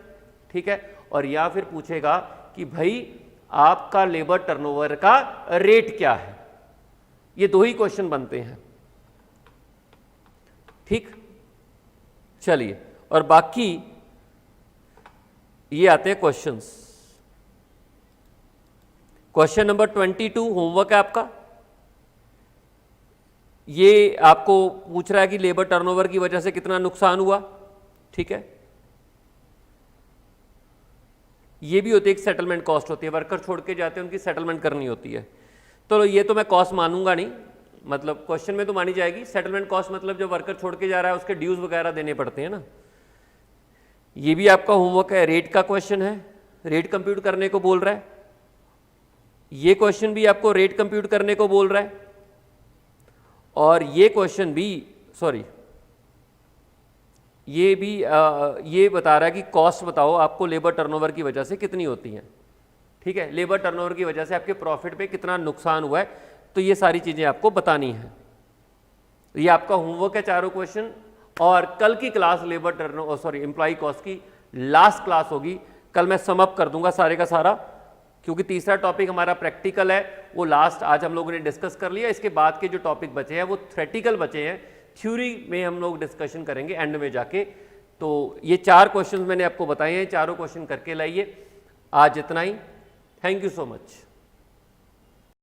ठीक है, और या फिर पूछेगा कि भाई आपका लेबर टर्नओवर का रेट क्या है। ये 2 ही क्वेश्चन बनते हैं, ठीक। चलिए, और बाकी ये आते हैं क्वेश्चंस। क्वेश्चन नंबर 22 होमवर्क है आपका। ये आपको पूछ रहा है कि लेबर टर्नओवर की वजह से कितना नुकसान हुआ, ठीक है। ये भी होती है, एक सेटलमेंट कॉस्ट होती है, वर्कर छोड़ के जाते हैं उनकी सेटलमेंट करनी होती है। तो ये तो मैं कॉस्ट मानूंगा नहीं, मतलब क्वेश्चन में तो मानी जाएगी। सेटलमेंट कॉस्ट मतलब जो वर्कर छोड़ के जा रहा है उसके ड्यूज वगैरह देने पड़ते हैं ना। ये भी आपका होमवर्क है। रेट का क्वेश्चन है, रेट कंप्यूट करने को बोल रहा है। ये क्वेश्चन भी आपको रेट कंप्यूट करने को बोल रहा है, और ये क्वेश्चन भी, सॉरी, ये भी ये बता रहा है कि कॉस्ट बताओ आपको लेबर टर्नओवर की वजह से कितनी होती हैं, ठीक है। लेबर टर्नओवर की वजह से आपके प्रॉफिट पे कितना नुकसान हुआ है, तो ये सारी चीज़ें आपको बतानी है। ये आपका होमवर्क है, चारों क्वेश्चन। और कल की class labour turnover, sorry, employee cost की लास्ट क्लास होगी। कल मैं सम अप कर दूंगा सारे का सारा, क्योंकि तीसरा टॉपिक हमारा प्रैक्टिकल है, वो लास्ट आज हम लोगों ने डिस्कस कर लिया। इसके बाद के जो टॉपिक बचे हैं वो थ्योरेटिकल बचे हैं, थ्योरी में हम लोग डिस्कशन करेंगे एंड में जाके। तो ये 4 क्वेश्चंस मैंने आपको बताए हैं, चारों क्वेश्चन करके लाइए। आज इतना ही। Thank you so much.